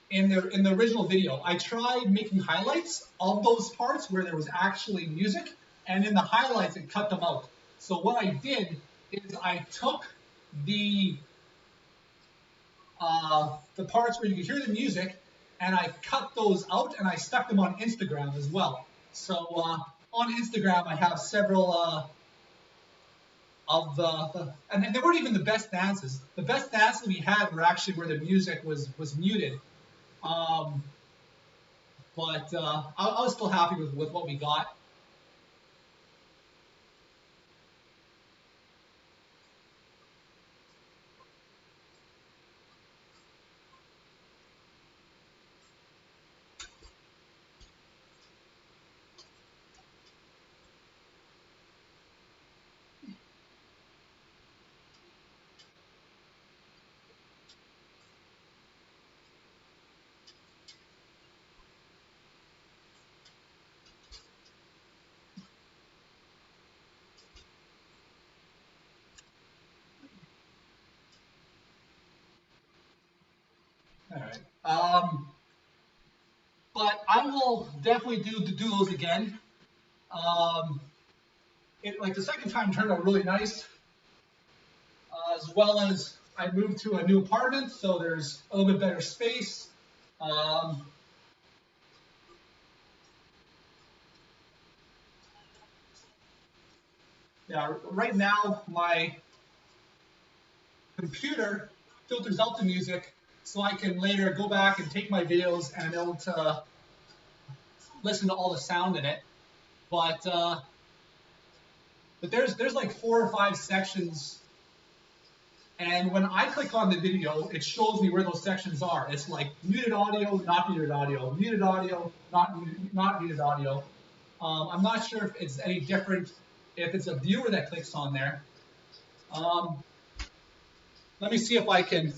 in the original video. I tried making highlights of those parts where there was actually music, and in the highlights it cut them out. So what I did is I took the parts where you could hear the music, and I cut those out, and I stuck them on Instagram as well. So on Instagram, I have several and they weren't even the best dances. The best dances we had were actually where the music was muted. But I was still happy with what we got. All right. But I will definitely do those again. Like the second time turned out really nice, as well as I moved to a new apartment, so there's a little bit better space. Yeah, right now my computer filters out the music so I can later go back and take my videos and I'm able to listen to all the sound in it. But there's like 4 or 5 sections, and when I click on the video, it shows me where those sections are. It's like muted audio, not muted audio, muted audio, not muted audio. I'm not sure if it's any different if it's a viewer that clicks on there. Let me see if I can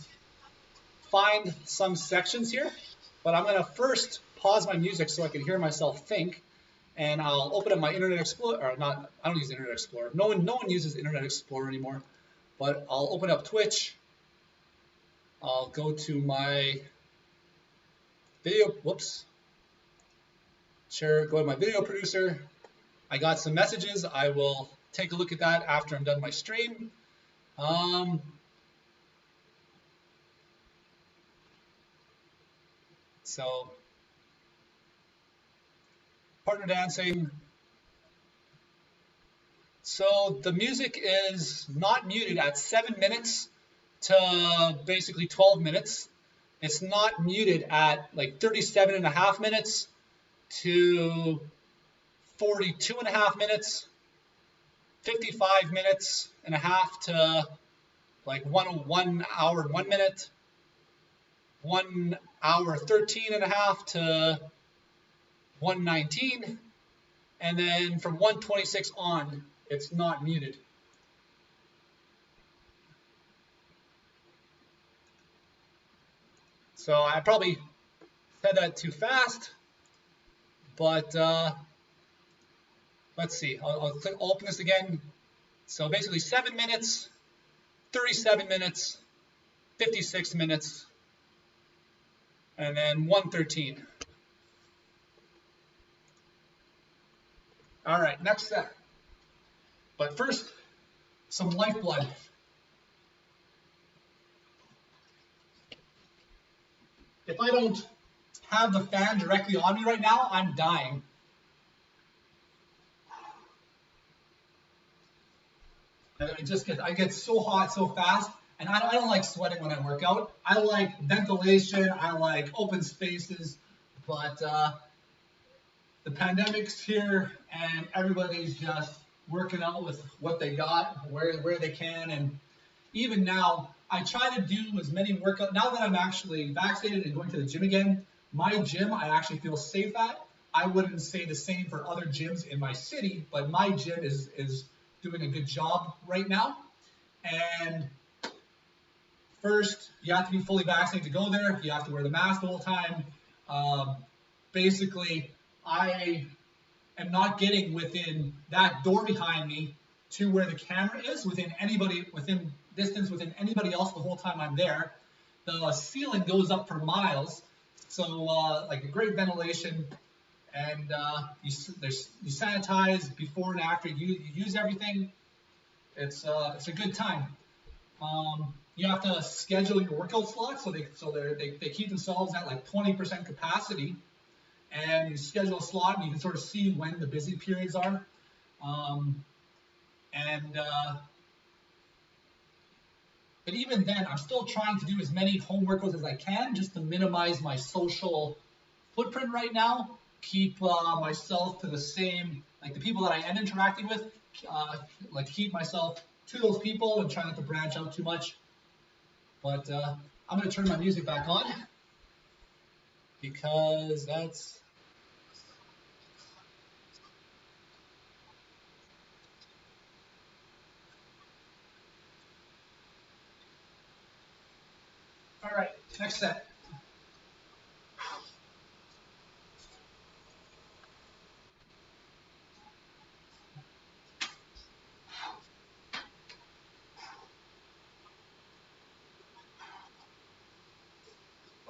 find some sections here, but I'm going to first pause my music so I can hear myself think, and I'll open up my Internet Explorer, or not, I don't use Internet Explorer. No one uses Internet Explorer anymore, but I'll open up Twitch. I'll go to my video, whoops, sure, go to my video producer. I got some messages. I will take a look at that after I'm done my stream. So, partner dancing. So the music is not muted at 7 minutes to basically 12 minutes. It's not muted at like 37 and a half minutes to 42 and a half minutes, 55 minutes and a half to like 1 hour and 1 minute, 1 hour 13 and a half to 119, and then from 126 on, it's not muted. So I probably said that too fast, but let's see. I'll open this again. So basically 7 minutes, 37 minutes, 56 minutes, and then 113. All right, next set. But first, some lifeblood. If I don't have the fan directly on me right now, I'm dying. I get so hot so fast, and I don't like sweating when I work out. I like ventilation, I like open spaces, but the pandemic's here, and everybody's just working out with what they got, where they can, and even now, I try to do as many workouts. Now that I'm actually vaccinated and going to the gym again, my gym I actually feel safe at. I wouldn't say the same for other gyms in my city, but my gym is doing a good job right now. And first, you have to be fully vaccinated to go there. You have to wear the mask the whole time. Basically, I am not getting within that door behind me to where the camera is, within distance within anybody else the whole time I'm there. The ceiling goes up for miles, so like a great ventilation, and you sanitize before and after you use everything. It's a good time. You have to schedule your workout slots, so they keep themselves at like 20% capacity, and you schedule a slot, and you can sort of see when the busy periods are. But even then, I'm still trying to do as many home workouts as I can, just to minimize my social footprint right now. Keep myself to the same, like the people that I am interacting with, like keep myself to those people and try not to branch out too much. But I'm going to turn my music back on because that's... All right, next set.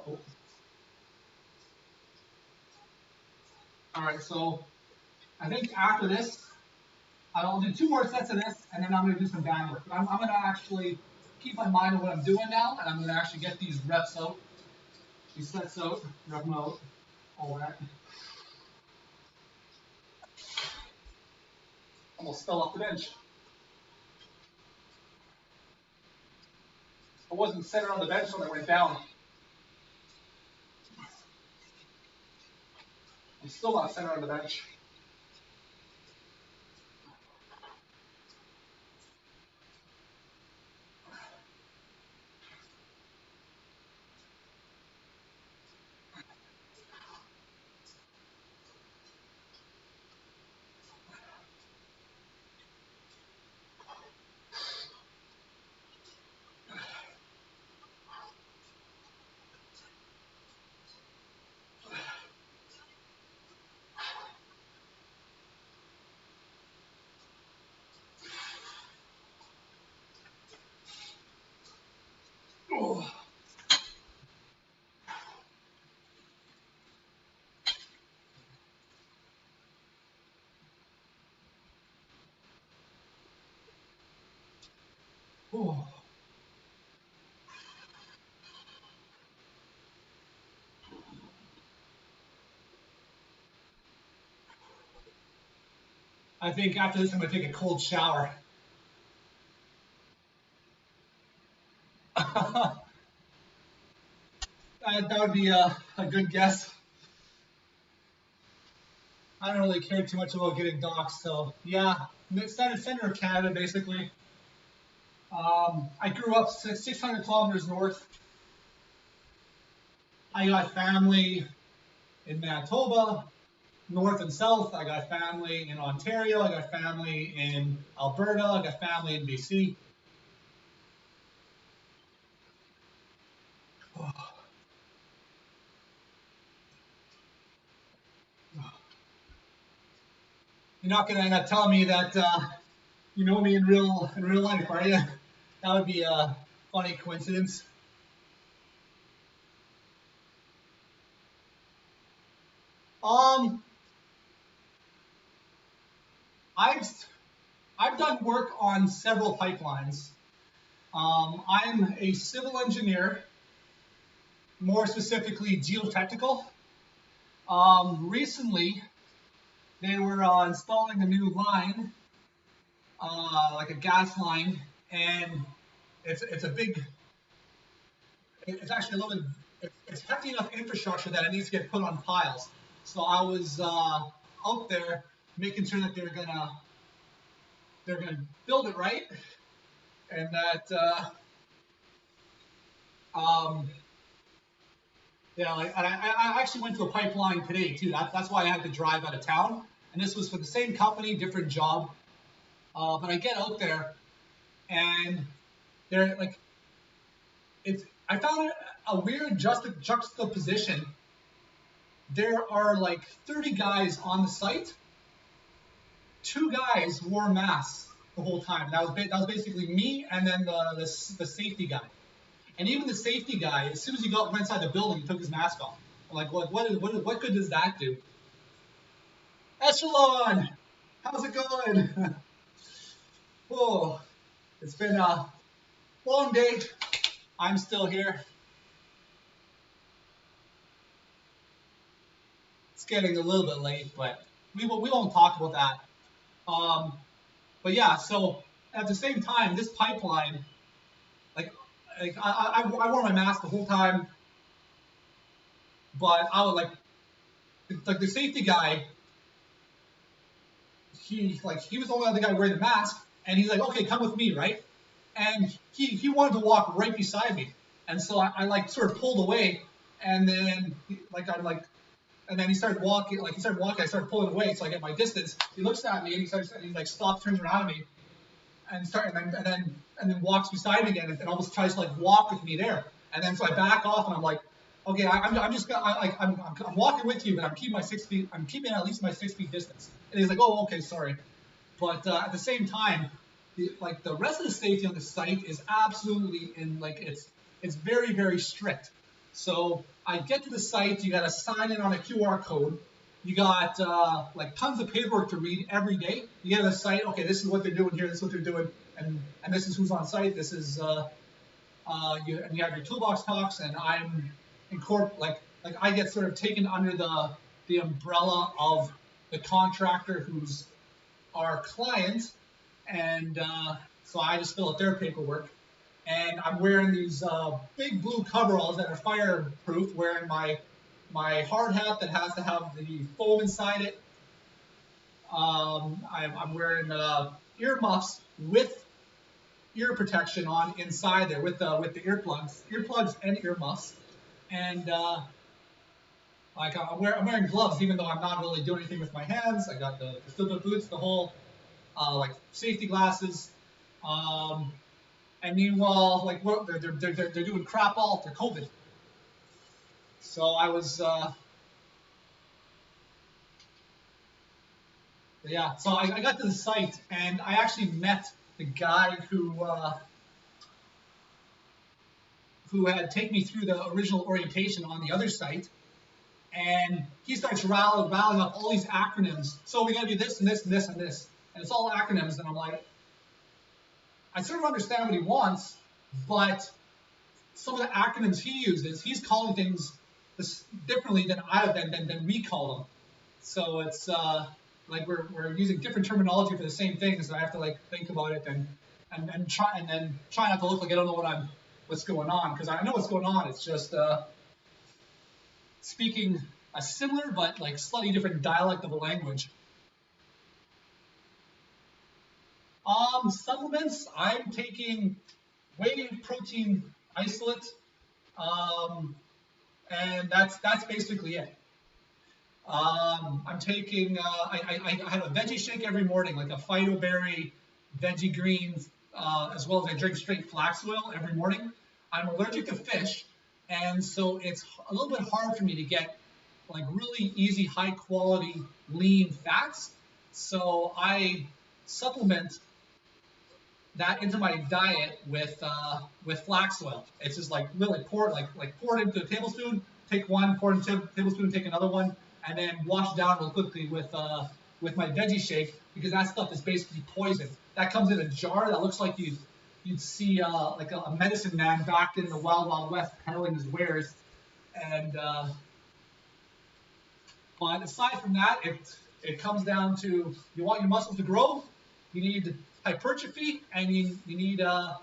Oh. All right, so I think after this, I'll do 2 more sets of this, and then I'm going to do some band work. But I'm going to actually keep my mind on what I'm doing now, and I'm going to actually get these reps out, these sets out, rep them out, all that. Almost fell off the bench. I wasn't centered on the bench when I went down. I'm still not centered on the bench. Oh. I think after this, I'm going to take a cold shower. that would be a good guess. I don't really care too much about getting doxxed, so yeah, center of Canada, basically. I grew up 600 kilometers north. I got family in Manitoba, north and south. I got family in Ontario. I got family in Alberta. I got family in BC. You're not going to end up telling me that you know me in real life, are you? That would be a funny coincidence. Um, I've I've done work on several pipelines. I'm a civil engineer, more specifically geotechnical. Recently, they were installing a new line, like a gas line, and it's a big, it's actually a little bit, it's hefty enough infrastructure that it needs to get put on piles. So I was out there making sure that they're gonna build it right, and that um, yeah, like, and I actually went to a pipeline today too. That's why I had to drive out of town. And this was for the same company, different job. But I get out there, and they're like, it's. I found it a weird juxtaposition. There are like 30 guys on the site. 2 guys wore masks the whole time. That was basically me, and then the safety guy. And even the safety guy, as soon as he went inside the building, he took his mask off. I'm like, what good does that do? Echelon, how's it going? Oh, it's been a long day. I'm still here. It's getting a little bit late, but we won't talk about that. But yeah, so at the same time, this pipeline, like I wore my mask the whole time, but I would like the safety guy. He was the only other guy wearing the mask, and he's like, okay, come with me, right? And he wanted to walk right beside me, and so I like sort of pulled away, and then and then he started walking. Like he started walking, I started pulling away, so I get my distance. He looks at me, and he like stops, turns around at me, and then walks beside me again, and almost tries to like walk with me there. And then so I back off, and I'm like, okay, I'm just I'm walking with you, but I'm keeping my 6 feet. I'm keeping at least my 6 feet distance. And he's like, oh, okay, sorry. But at the same time, the rest of the safety on the site is absolutely it's very, very strict. So I get to the site, you got to sign in on a QR code. You got like tons of paperwork to read every day. You get to the site, okay, this is what they're doing here, this is what they're doing, and this is who's on site. This is and you have your toolbox talks, and I'm like I get sort of taken under the umbrella of the contractor who's our client, and so I just fill out their paperwork. And I'm wearing these big blue coveralls that are fireproof, wearing my hard hat that has to have the foam inside it. I'm wearing earmuffs with ear protection on inside there with the earplugs and earmuffs. And like I'm wearing gloves, even though I'm not really doing anything with my hands. I got the steel-toe boots, the whole like safety glasses. And meanwhile, like they're doing crap all for COVID. So I was yeah. So I got to the site, and I actually met the guy who had taken me through the original orientation on the other site. And he starts rattling up all these acronyms. So we got to do this and this and this and this, and it's all acronyms. And I'm like, I sort of understand what he wants, but some of the acronyms he uses, he's calling things differently than we call them. So it's like we're using different terminology for the same thing, so I have to like think about it and try not to look like I don't know what's going on, because I know what's going on. It's just speaking a similar but like slightly different dialect of a language. Supplements, I'm taking whey protein isolate, and that's basically it. I'm taking, I have a veggie shake every morning, like a phyto berry, veggie greens, as well as I drink straight flax oil every morning. I'm allergic to fish, and so it's a little bit hard for me to get like really easy, high quality, lean fats. So I supplement that into my diet with flax oil. It's just like literally pour it into a tablespoon, take one, pour it into a tablespoon, take another one, and then wash it down real quickly with my veggie shake, because that stuff is basically poison. That comes in a jar that looks like you'd see like a medicine man back in the Wild West peddling his wares. And but aside from that, it comes down to, you want your muscles to grow, you need hypertrophy, and you need you need a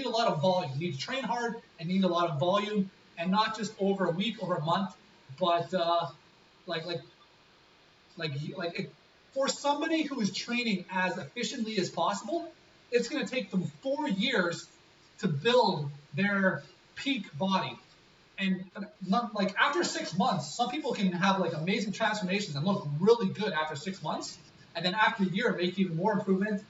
lot of volume. You need to train hard and you need a lot of volume, and not just over a week, over a month, but for somebody who is training as efficiently as possible, it's going to take them 4 years to build their peak body. And like after 6 months, some people can have like amazing transformations and look really good after 6 months, and then after a year make even more improvement.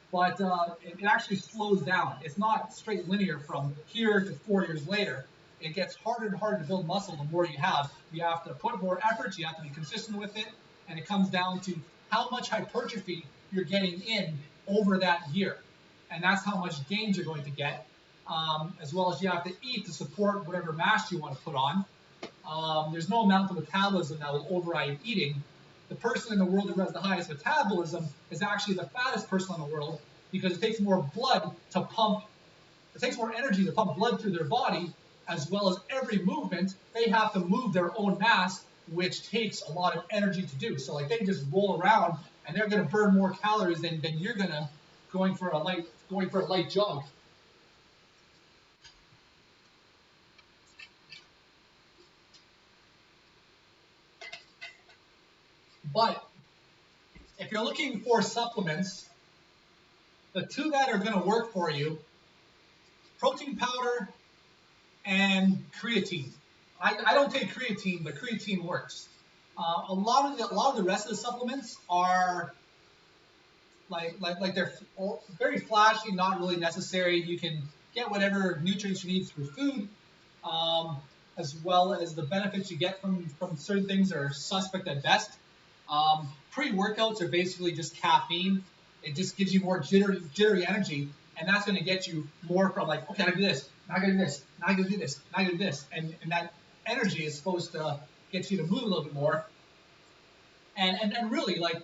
But it actually slows down. It's not straight linear from here to 4 years later. It gets harder and harder to build muscle the more you have. You have to put more effort, you have to be consistent with it, and it comes down to how much hypertrophy you're getting in over that year. And that's how much gains you're going to get, as well as you have to eat to support whatever mass you want to put on. There's no amount of metabolism that will override eating. The person in the world who has the highest metabolism is actually the fattest person in the world, because it takes more blood to pump, it takes more energy to pump blood through their body, as well as every movement, they have to move their own mass, which takes a lot of energy to do. So like they just roll around and they're going to burn more calories than you're going for a light jog. But if you're looking for supplements, the two that are going to work for you, protein powder and creatine. I don't take creatine, but creatine works. A lot of the rest of the supplements are like they're very flashy, not really necessary. You can get whatever nutrients you need through food, as well as the benefits you get from certain things are suspect at best. Pre-workouts are basically just caffeine. It just gives you more jittery energy, and that's going to get you more from like, okay, I do this, now I gotta do this, now I gotta do this, now I gotta do this, and that energy is supposed to get you to move a little bit more. And really, like,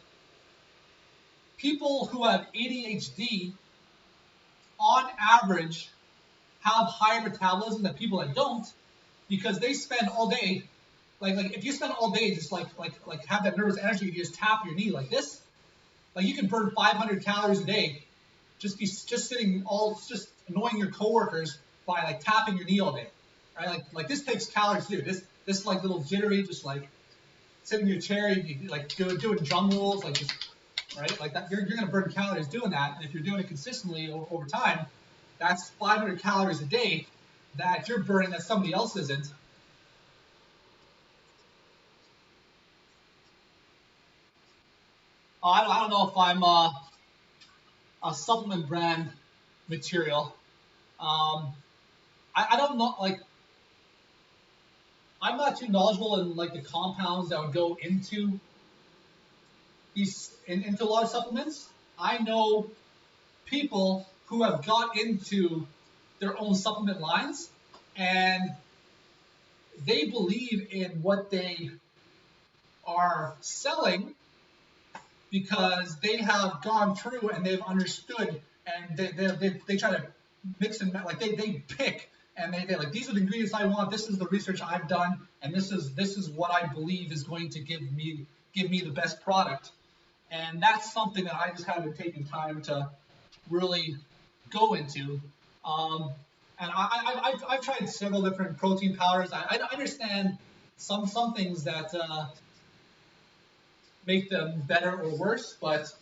people who have ADHD, on average, have higher metabolism than people that don't, because they spend all day, like if you spend all day just like have that nervous energy, you just tap your knee like this, like you can burn 500 calories a day, just sitting just annoying your coworkers by like tapping your knee all day, right? Like this takes calories to do. This like little jittery, just like sitting in your chair, you like doing drum rolls, like just, right? Like that, you're gonna burn calories doing that. And if you're doing it consistently over time, that's 500 calories a day that you're burning that somebody else isn't. I don't know if I'm a supplement brand material. I don't know, like, I'm not too knowledgeable in like the compounds that would go into into a lot of supplements. I know people who have got into their own supplement lines, and they believe in what they are selling because they have gone through and they've understood and they try to mix and like they pick and they like, these are the ingredients I want. This is the research I've done, and this is what I believe is going to give me the best product. And that's something that I just haven't taken time to really go into. Um, and I've tried several different protein powders. I understand some things that make them better or worse, but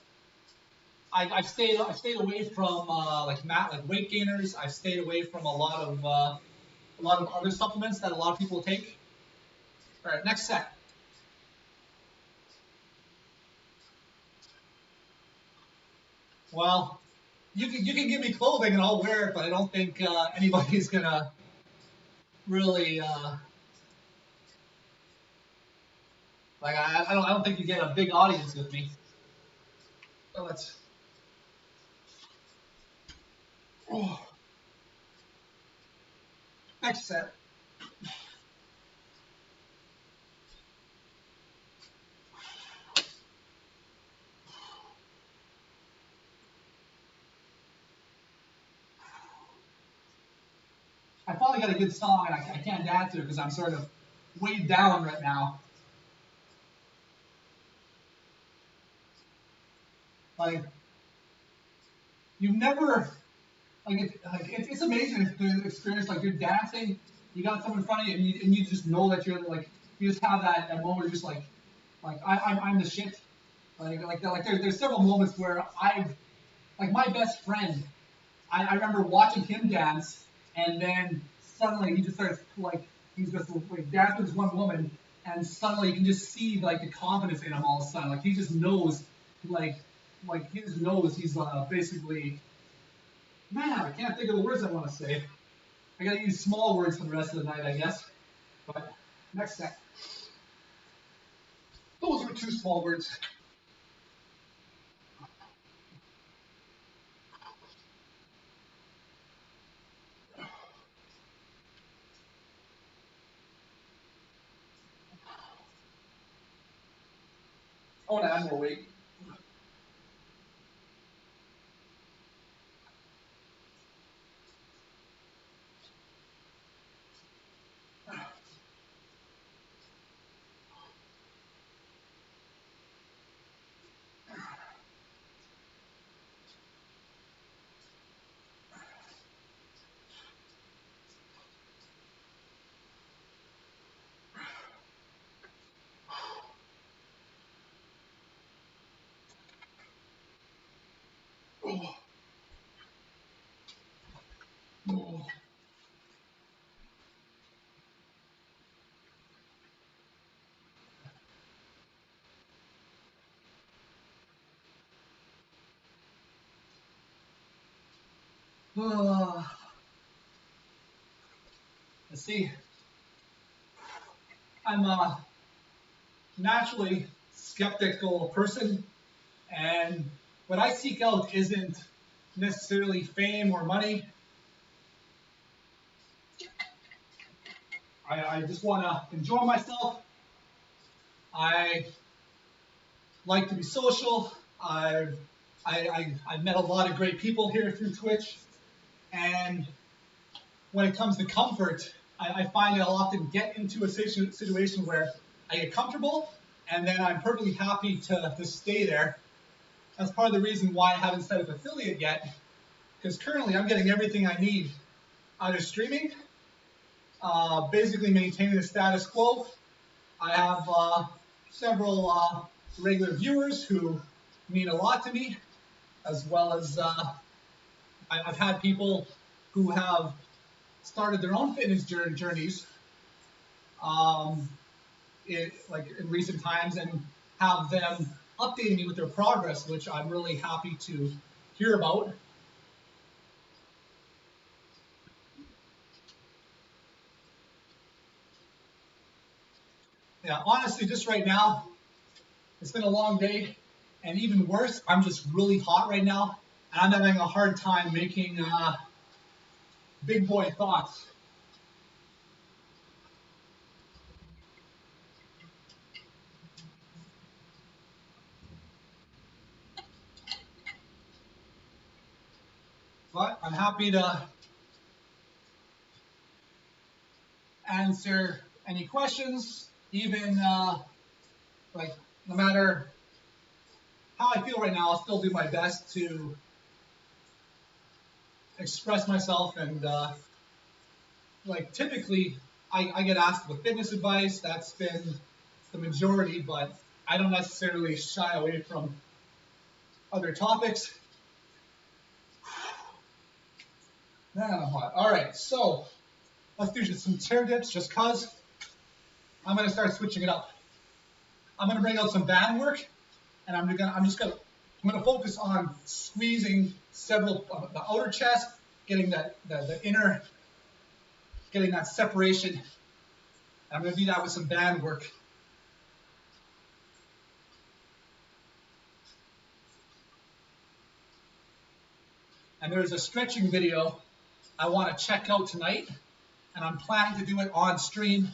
I've stayed away from like weight gainers. I've stayed away from a lot of other supplements that a lot of people take. All right, next set. Well, you can give me clothing and I'll wear it, but I don't think anybody's gonna really like. I don't think you get a big audience with me. So let's. Oh, next set. I finally got a good song, and I can't dance to it because I'm sort of weighed down right now. Like, you've never, it's amazing the experience. Like, you're dancing, you got someone in front of you, and you just know that you're like, you just have that moment where you're just like I'm the shit. There's several moments where like my best friend, I remember watching him dance, and then suddenly he just starts like he's just like dancing with this one woman, and suddenly you can just see like the confidence in him all of a sudden. Like he just knows, like he just knows he's basically. Man, I can't think of the words I want to say. I gotta use small words for the rest of the night, I guess. But next set. Those were two small words. I want to add more weight. Oh. Oh. Let's see. I'm a naturally skeptical person, and what I seek out isn't necessarily fame or money. I just want to enjoy myself. I like to be social. I've met a lot of great people here through Twitch, and when it comes to comfort, I find that I'll often get into a situation where I get comfortable, and then I'm perfectly happy to stay there. That's part of the reason why I haven't set up affiliate yet, because currently I'm getting everything I need out of streaming, basically maintaining the status quo. I have several regular viewers who mean a lot to me, as well as I've had people who have started their own fitness journeys in recent times and have them updating me with their progress, which I'm really happy to hear about. Yeah, honestly, just right now, it's been a long day, and even worse, I'm just really hot right now, and I'm having a hard time making big boy thoughts. But I'm happy to answer any questions, even like no matter how I feel right now, I'll still do my best to express myself. And like typically, I get asked with fitness advice. That's been the majority, but I don't necessarily shy away from other topics. Man, I'm hot. All right, so let's do just some chair dips just cause. I'm gonna start switching it up. I'm gonna bring out some band work, and I'm gonna focus on squeezing several the outer chest, getting the inner, getting that separation. And I'm gonna do that with some band work. And there's a stretching video I want to check out tonight, and I'm planning to do it on stream.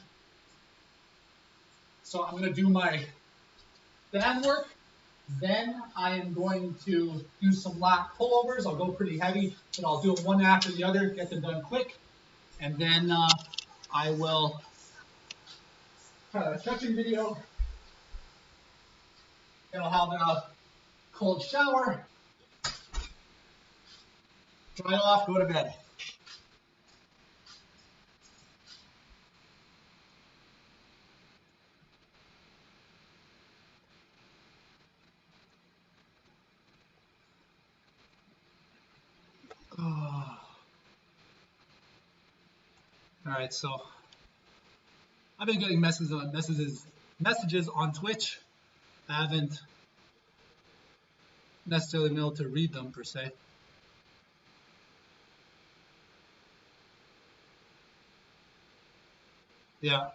So I'm going to do my band work. Then I am going to do some lat pullovers. I'll go pretty heavy, but I'll do them one after the other, get them done quick. And then I will try a stretching video. Then I'll have a cold shower, dry off, go to bed. All right, so I've been getting messages on Twitch. I haven't necessarily been able to read them per se. Yeah.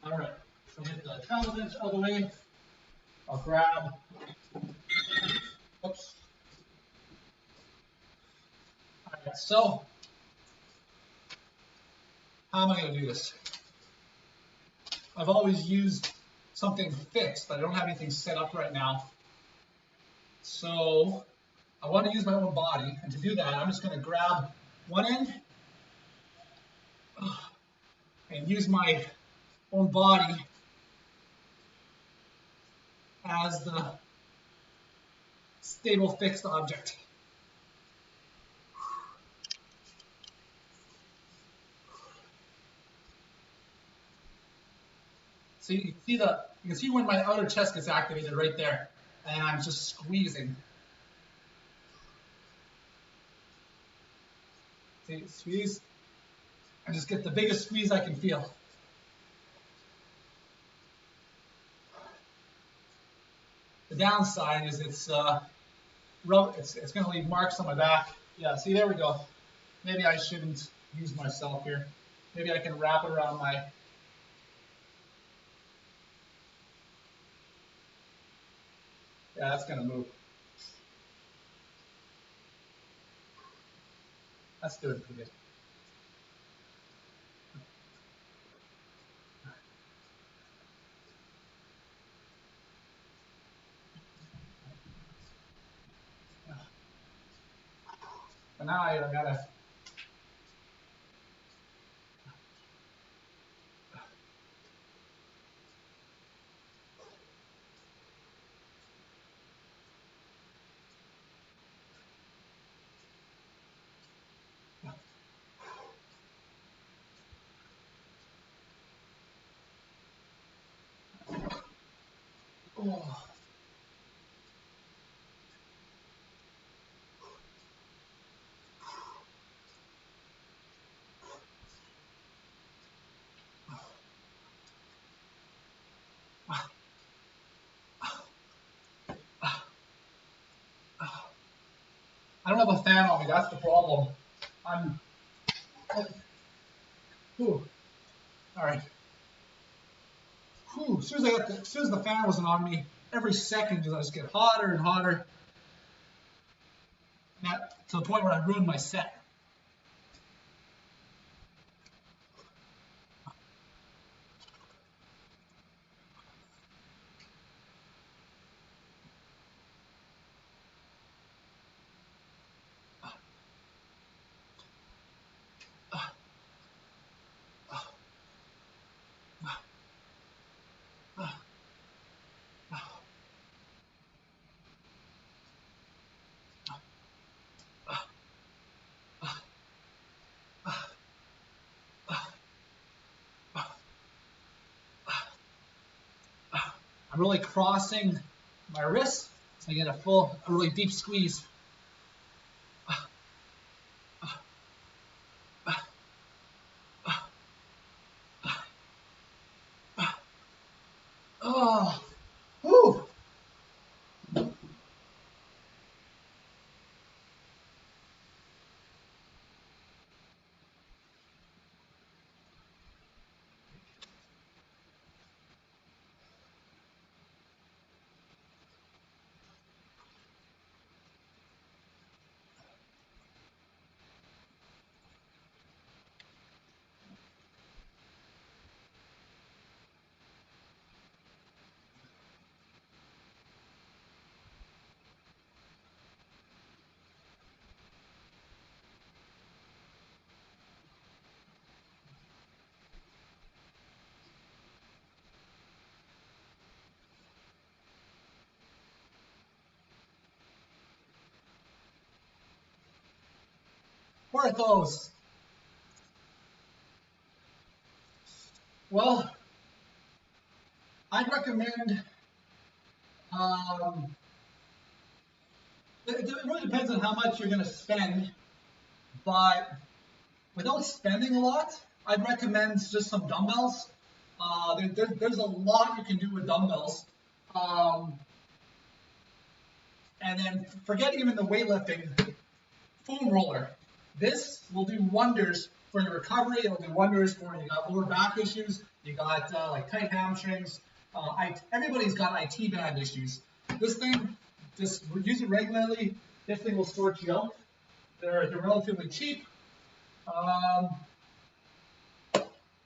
All right, so get the travel bench out of the way. I'll grab, oops. All right, so how am I going to do this? I've always used something fixed, but I don't have anything set up right now. So I want to use my own body, and to do that, I'm just going to grab one end and use my own body as the stable fixed object. So you can see when my outer chest gets activated right there, and I'm just squeezing. See, squeeze, and just get the biggest squeeze I can feel. The downside is it's going to leave marks on my back. Yeah, see, there we go. Maybe I shouldn't use myself here. Maybe I can wrap it around my... Yeah, that's going to move. That's doing pretty good. But now I gotta... Oh. I don't have a fan on me. That's the problem. Whew. All right. Whew. As soon as the fan wasn't on me, every second I just get hotter and hotter. To the point where I ruined my set. I'm really crossing my wrist so I get a really deep squeeze. Oh, whew. Where are those? Well, I'd recommend, it really depends on how much you're going to spend, but without spending a lot, I'd recommend just some dumbbells. There's a lot you can do with dumbbells. And then forgetting even the weightlifting, foam roller. This will do wonders for your recovery. It'll do wonders for you got lower back issues. You got like tight hamstrings. Everybody's got IT band issues. This thing, just use it regularly. This thing will sort you out. They're relatively cheap.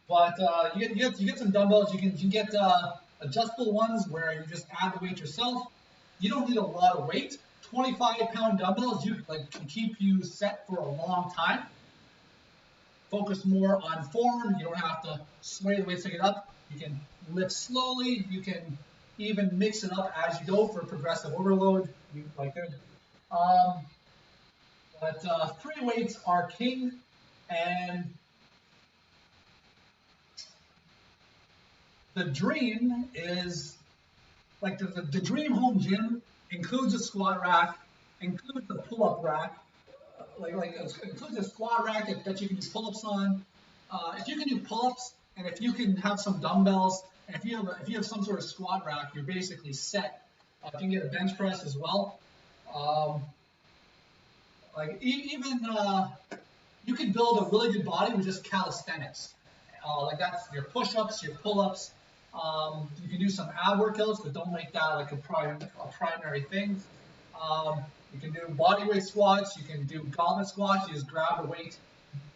But you get some dumbbells. You can get adjustable ones where you just add the weight yourself. You don't need a lot of weight. 25-pound dumbbells can keep you set for a long time. Focus more on form. You don't have to sway the weights to get up. You can lift slowly. You can even mix it up as you go for progressive overload. But free weights are king, and the dream is the dream home gym includes a squat rack, includes a pull-up rack, includes a squat rack that you can do pull-ups on. If you can do pull-ups, and if you can have some dumbbells, and if you have some sort of squat rack, you're basically set. You can get a bench press as well. You can build a really good body with just calisthenics. That's your push-ups, your pull-ups. You can do some ab workouts, but don't make that like a primary thing. You can do body weight squats. You can do gauntlet squats. You just grab a weight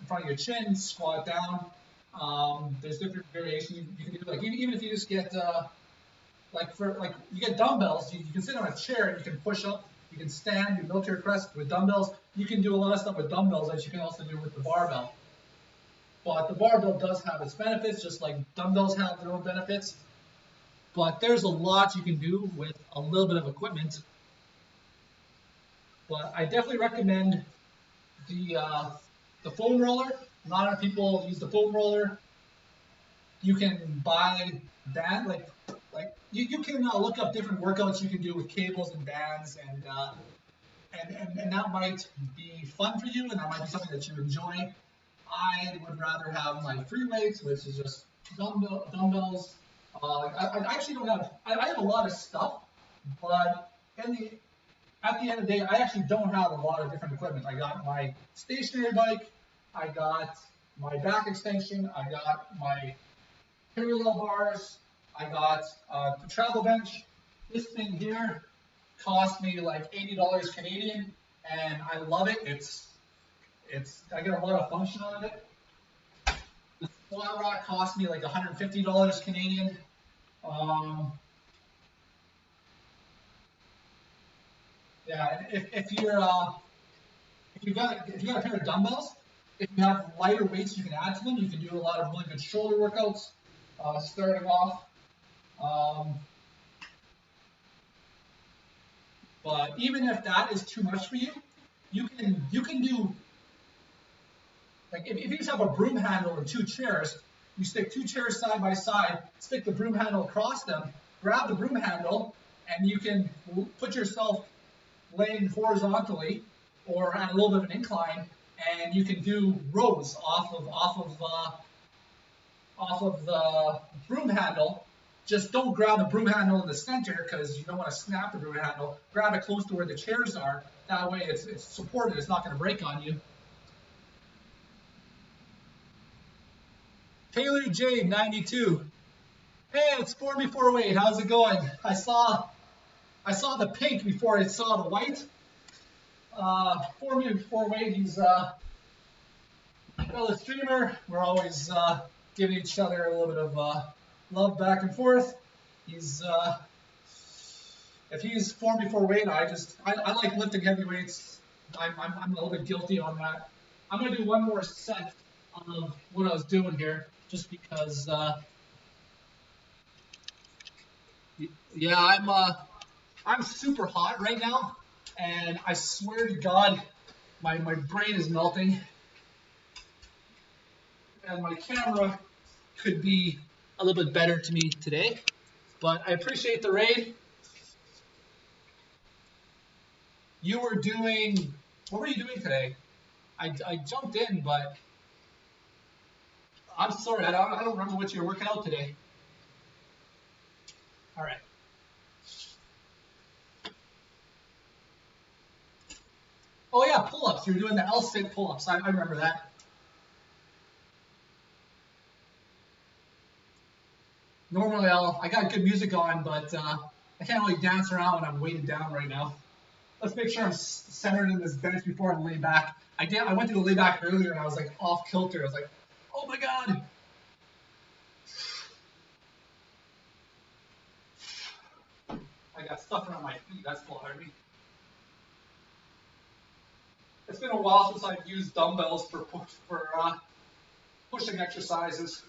in front of your chin, squat down. There's different variations you can do. Like even if you just get you get dumbbells, you can sit on a chair and you can push up. You can stand, do military press with dumbbells. You can do a lot of stuff with dumbbells that you can also do with the barbell. But the barbell does have its benefits, just like dumbbells have their own benefits. But there's a lot you can do with a little bit of equipment. But I definitely recommend the foam roller. Not enough people use the foam roller. You can buy band you can look up different workouts you can do with cables and bands, and that might be fun for you, and that might be something that you enjoy. I would rather have my free weights, which is just dumbbells. I actually don't have. I have a lot of stuff, but at the end of the day, I actually don't have a lot of different equipment. I got my stationary bike, I got my back extension, I got my parallel bars, I got the travel bench. This thing here cost me like $80 Canadian, and I love it. I get a lot of function out of it. The squat rack cost me like $150 Canadian. Yeah, if you got a pair of dumbbells, if you have lighter weights you can add to them, you can do a lot of really good shoulder workouts starting off. But even if that is too much for you, you can do, like if you just have a broom handle and 2 chairs, you stick 2 chairs side by side, stick the broom handle across them, grab the broom handle, and you can put yourself laying horizontally or at a little bit of an incline, and you can do rows off of the broom handle. Just don't grab the broom handle in the center because you don't want to snap the broom handle. Grab it close to where the chairs are. That way it's supported. It's not going to break on you. Taylor J 92. Hey, it's 4x4 How's it going? I saw the pink before I saw the white. 4x4 he's a fellow streamer. We're always giving each other a little bit of love back and forth. He's if he's 4x4 I like lifting heavy weights. I'm a little bit guilty on that. I'm gonna do one more set of what I was doing here, just because. Yeah, I'm super hot right now, and I swear to God, my brain is melting, and my camera could be a little bit better to me today, but I appreciate the raid. What were you doing today? I jumped in, but I'm sorry, I don't remember what you were working out today. All right. Oh yeah, pull-ups. You were doing the L-sit pull-ups. I remember that. Normally I got good music on, but I can't really dance around when I'm weighted down right now. Let's make sure I'm centered in this bench before I lay back. I went to the lay back earlier and I was like off kilter. I was like, oh my God. I got stuff around my feet. That's bothering me. It's been a while since I've used dumbbells for pushing exercises.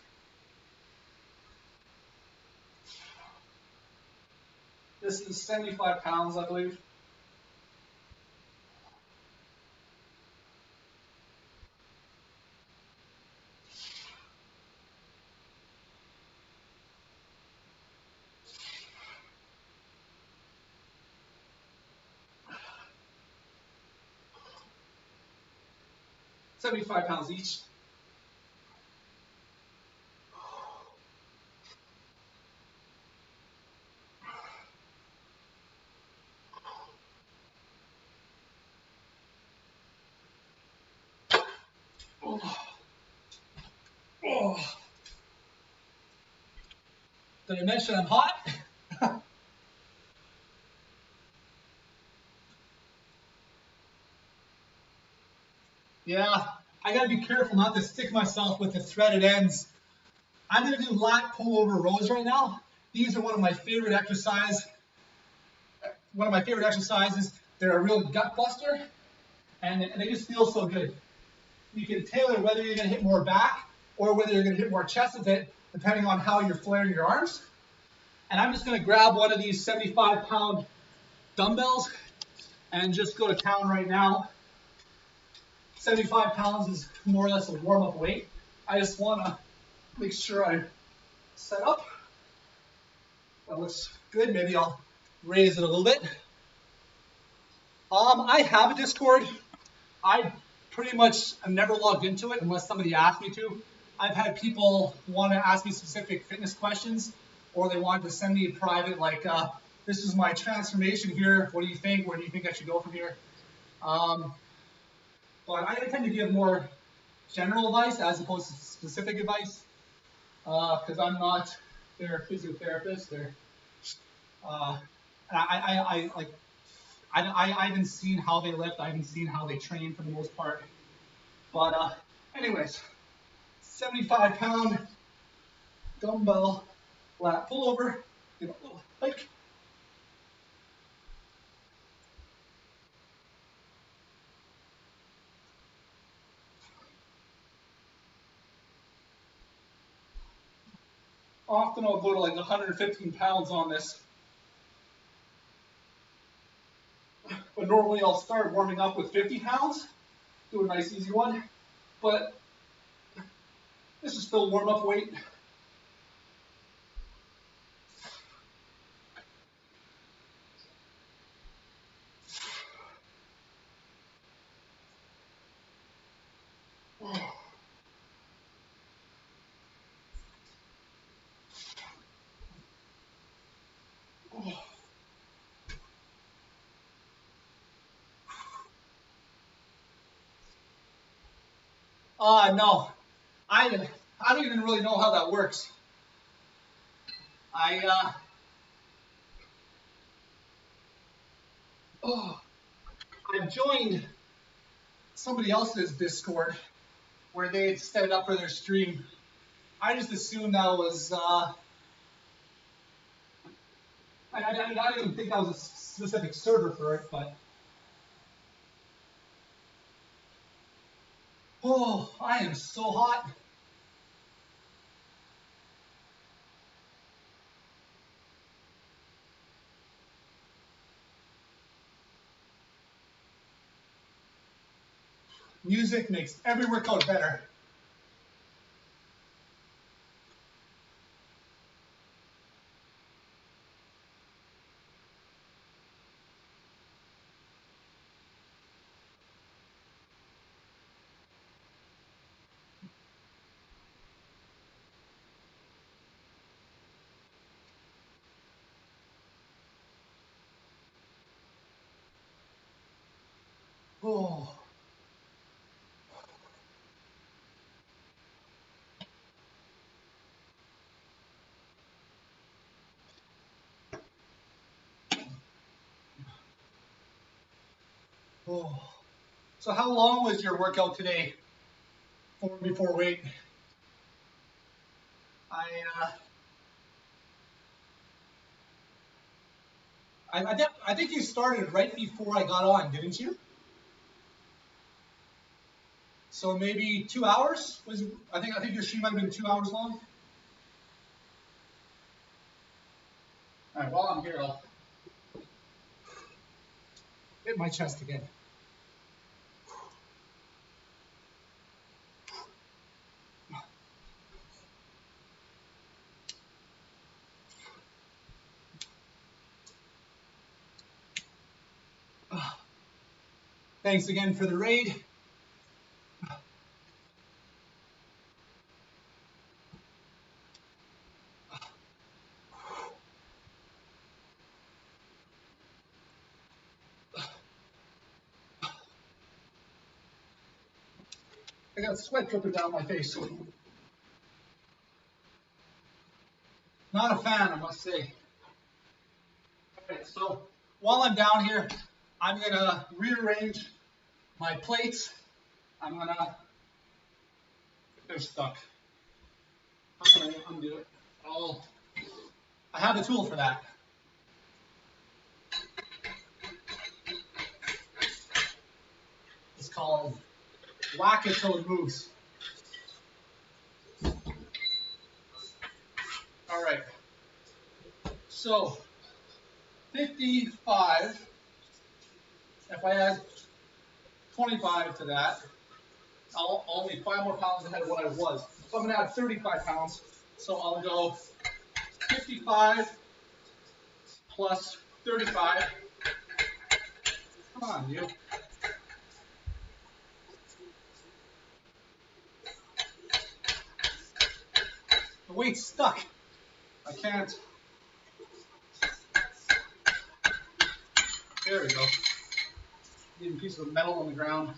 This is 75 pounds, I believe. £75 each. Oh. Did I mention I'm hot? Yeah, I gotta be careful not to stick myself with the threaded ends. I'm gonna do lat pull over rows right now. These are one of my favorite exercises. They're a real gut buster, and they just feel so good. You can tailor whether you're gonna hit more back or whether you're gonna hit more chest with it, depending on how you're flaring your arms. And I'm just gonna grab one of these 75-pound dumbbells and just go to town right now. 75 pounds is more or less a warm-up weight. I just want to make sure I set up. That looks good. Maybe I'll raise it a little bit. I have a Discord. I pretty much am never logged into it unless somebody asks me to. I've had people want to ask me specific fitness questions, or they want to send me a private, like, this is my transformation here. What do you think? Where do you think I should go from here? But I tend to give more general advice as opposed to specific advice because I'm not their physiotherapist. I haven't seen how they lift. I haven't seen how they train for the most part. But anyways, 75-pound dumbbell lat pull over. Give a little hike. Often I'll go to like 115 pounds on this. But normally I'll start warming up with 50 pounds. Do a nice easy one. But this is still warm up weight. No, I don't even really know how that works. I joined somebody else's Discord where they had set it up for their stream. I just assumed that was I didn't even think that was a specific server for it, but oh, I am so hot. Music makes every workout better. Oh. Oh. So how long was your workout today? Before weight? I think you started right before I got on, didn't you? So maybe 2 hours was. I think your stream might have been 2 hours long. All right. While I'm here, I'll hit my chest again. Thanks again for the raid. I got sweat dripping down my face. Not a fan, I must say. All right, so while I'm down here, I'm gonna rearrange my plates. I'm gonna. They're stuck. How can I undo it? I have a tool for that. It's called Whack It Till It Moves. All right. So 55. If I add 25 to that, I'll be 5 more pounds ahead of what I was. So I'm going to add 35 pounds. So I'll go 55 plus 35. Come on, you. The weight's stuck. I can't. There we go. Leaving a piece of metal on the ground.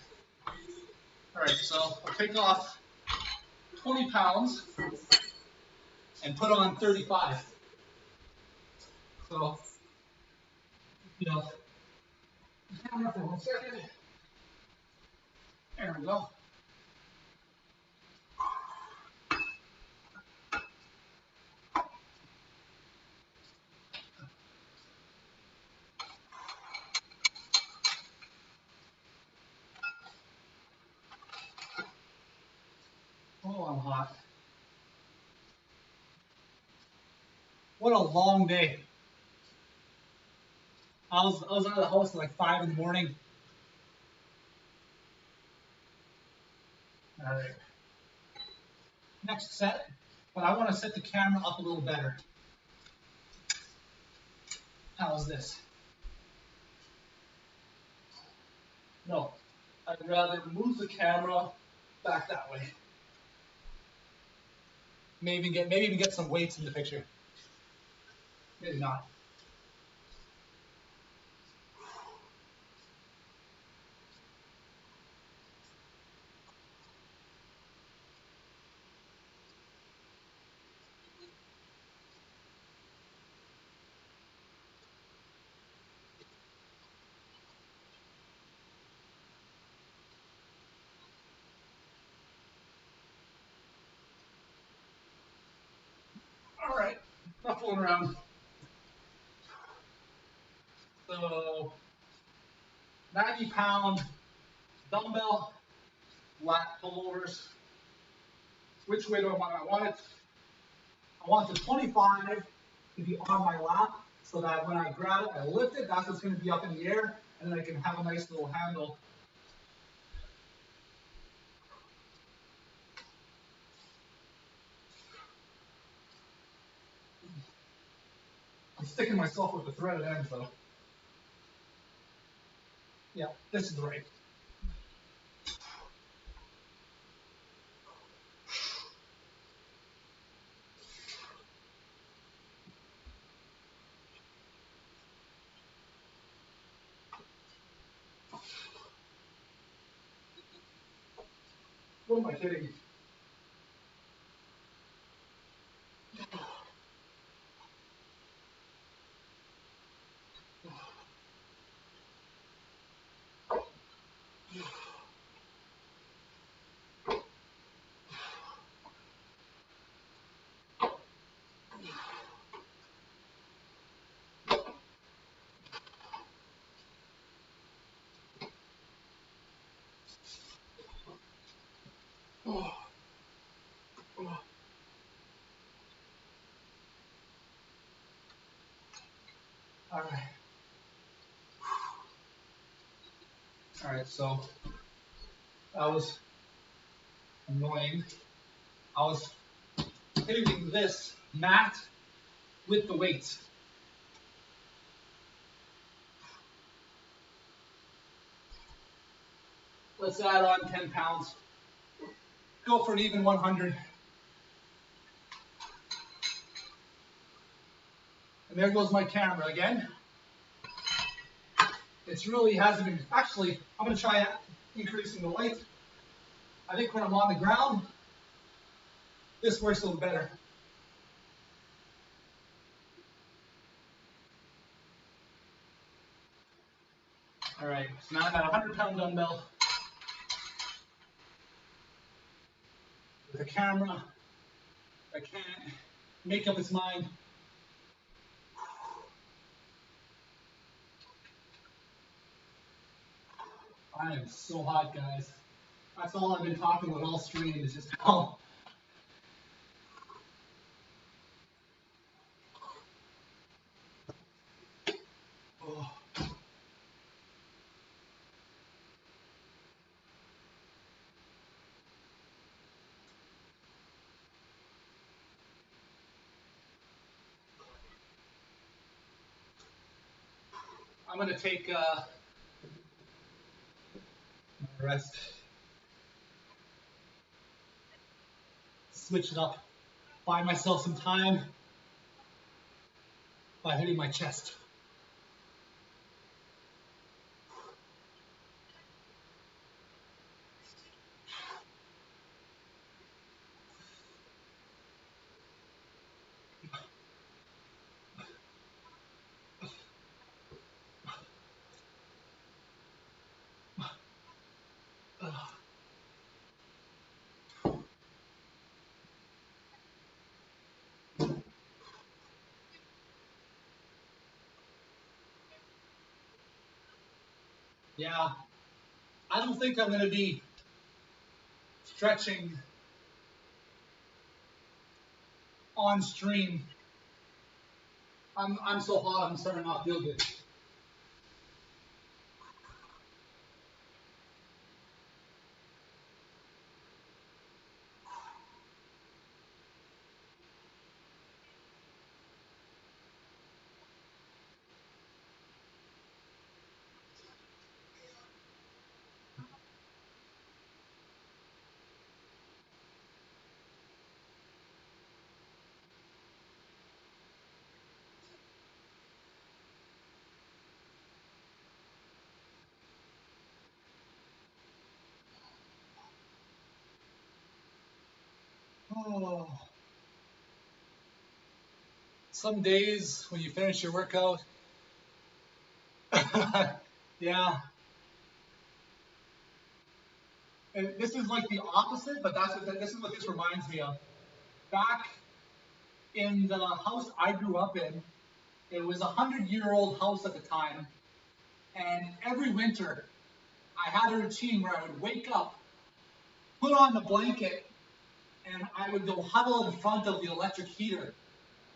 All right, so I'll take off 20 pounds and put on 35. So, camera for 1 second. There we go. Oh, I'm hot. What a long day. I was out of the house at like 5 in the morning. All right. Next set, but I want to set the camera up a little better. How's this? No, I'd rather move the camera back that way. Maybe even get some weights in the picture. Maybe not. All right, not fooling around. So, 90-pound dumbbell lat pullovers. Which way do I want it? I want the 25 to be on my lap so that when I grab it, I lift it, that's what's going to be up in the air, and then I can have a nice little handle. I'm sticking myself with the threaded end, though. Yeah, this is right. What am I kidding? Oh. Oh. All right. All right, so that was annoying. I was hitting this mat with the weights. Let's add on 10 pounds. Go for an even 100. And there goes my camera again. It really hasn't been, actually, I'm going to try increasing the weight. I think when I'm on the ground, this works a little better. All right, so now I'm at a 100-pound dumbbell with a camera that can't make up its mind. I am so hot, guys. That's all I've been talking about all stream is just how. Oh. I'm going to take a rest. Switch it up. Buy myself some time by hitting my chest. Yeah, I don't think I'm going to be stretching on stream. I'm so hot, I'm starting to not feel good. Oh. Some days when you finish your workout, yeah, and this is like the opposite, but this is what this reminds me of. Back in the house I grew up in, it was a 100-year-old house at the time, and every winter I had a routine where I would wake up, put on the blanket, and I would go huddle in front of the electric heater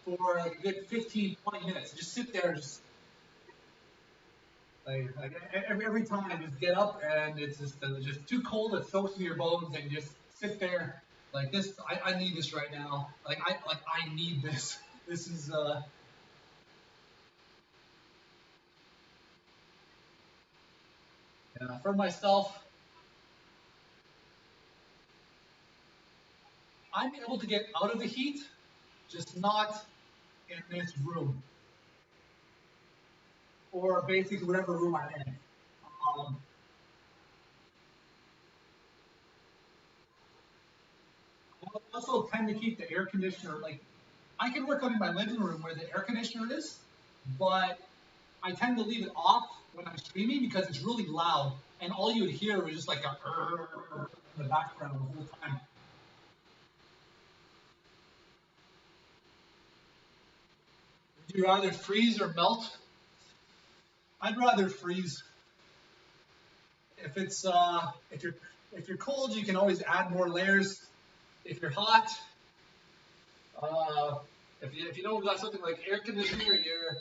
for like a good 15, 20 minutes. Just sit there, just like every time, just get up, and it's just too cold. It soaks into your bones, and you just sit there like this. I need this right now. I need this. This is for myself. I'm able to get out of the heat, just not in this room, or basically whatever room I'm in. Um, I also tend to keep the air conditioner, like, I can work out in my living room where the air conditioner is, but I tend to leave it off when I'm streaming because it's really loud, and all you would hear was just like a in the background the whole time. Would you rather freeze or melt? I'd rather freeze. If you're cold, you can always add more layers. If you're hot, uh, if you don't got something like air conditioner, you're.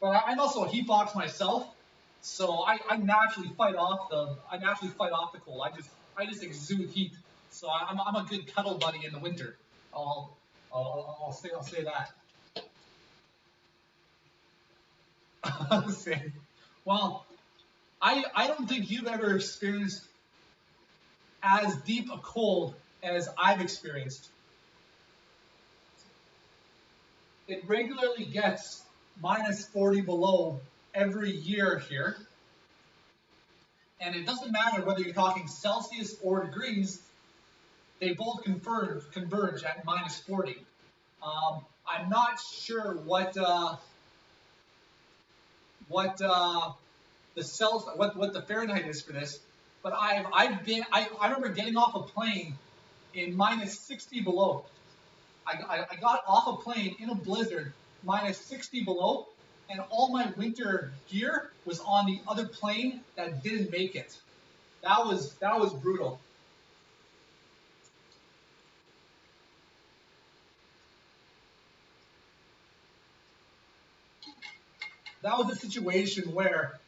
But I'm also a heat box myself, so I naturally fight off the cold. I just exude heat. So I'm a good cuddle buddy in the winter. I'll I'll say that. Say, well, I don't think you've ever experienced as deep a cold as I've experienced. It regularly gets minus 40 below every year here, and it doesn't matter whether you're talking Celsius or degrees, they both converge at minus 40. I'm not sure what what the Fahrenheit is for this, but I remember getting off a plane in minus 60 below. I got off a plane in a blizzard, minus 60 below, and all my winter gear was on the other plane that didn't make it. That was brutal. That was a situation where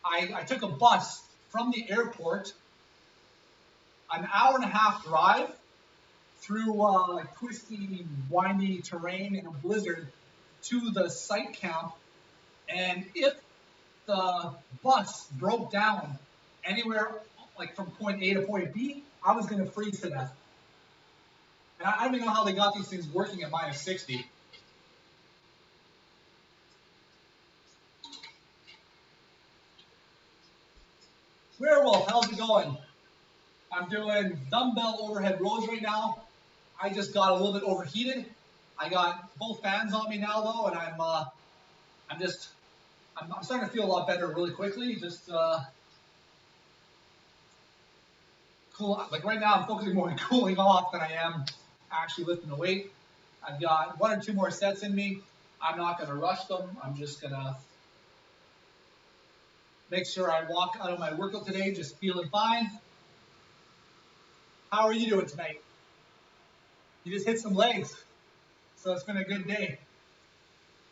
I took a bus from the airport, an hour and a half drive through like twisty, windy terrain in a blizzard to the site camp. And if the bus broke down anywhere like from point A to point B, I was going to freeze to death. And I don't even know how they got these things working at minus 60. Werewolf, how's it going? I'm doing dumbbell overhead rows right now. I just got a little bit overheated. I got both fans on me now though, and I'm starting to feel a lot better really quickly. Just cool. Like right now, I'm focusing more on cooling off than I am actually lifting the weight. I've got one or two more sets in me. I'm not gonna rush them. I'm just gonna Make sure I walk out of my workout today just feeling fine. How are you doing tonight? You just hit some legs, so it's been a good day.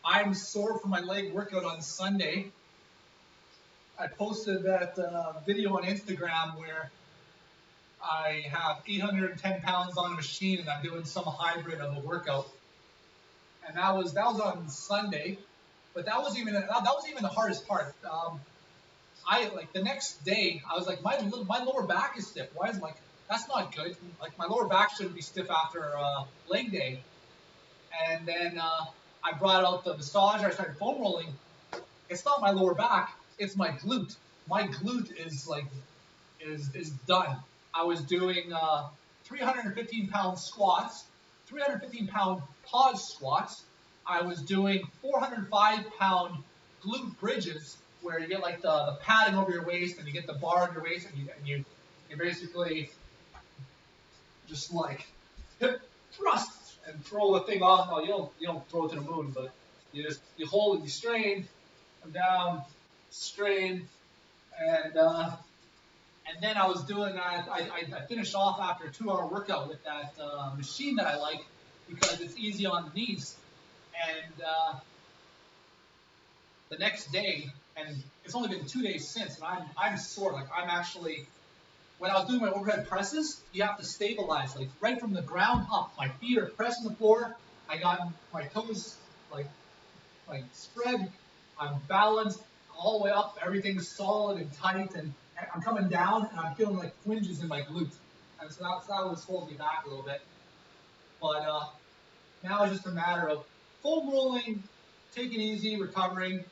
I'm sore from my leg workout on Sunday. I posted that video on Instagram where I have 810 pounds on a machine and I'm doing some hybrid of a workout. And that was on Sunday, but that was even the hardest part. The next day I was like, my lower back is stiff. Why is that's not good. Like my lower back shouldn't be stiff after leg day. And then I brought out the massager. I started foam rolling. It's not my lower back. It's my glute. My glute is done. I was doing 315-pound squats, 315-pound pause squats. I was doing 405-pound glute bridges, where you get like the padding over your waist and you get the bar on your waist, and you basically just like hip thrust and throw the thing off. Well, you don't throw it to the moon, but you hold it, you strain, come down, strain, and then I was doing that. I finished off after a 2-hour workout with that machine that I like because it's easy on the knees. And the next day, and it's only been 2 days since, and I'm sore. Like I'm actually, when I was doing my overhead presses, you have to stabilize, like right from the ground up. My feet are pressing the floor. I got my toes like spread. I'm balanced all the way up. Everything's solid and tight, and I'm coming down, and I'm feeling like twinges in my glutes. And so that was holding me back a little bit. But now it's just a matter of foam rolling, taking it easy, recovering.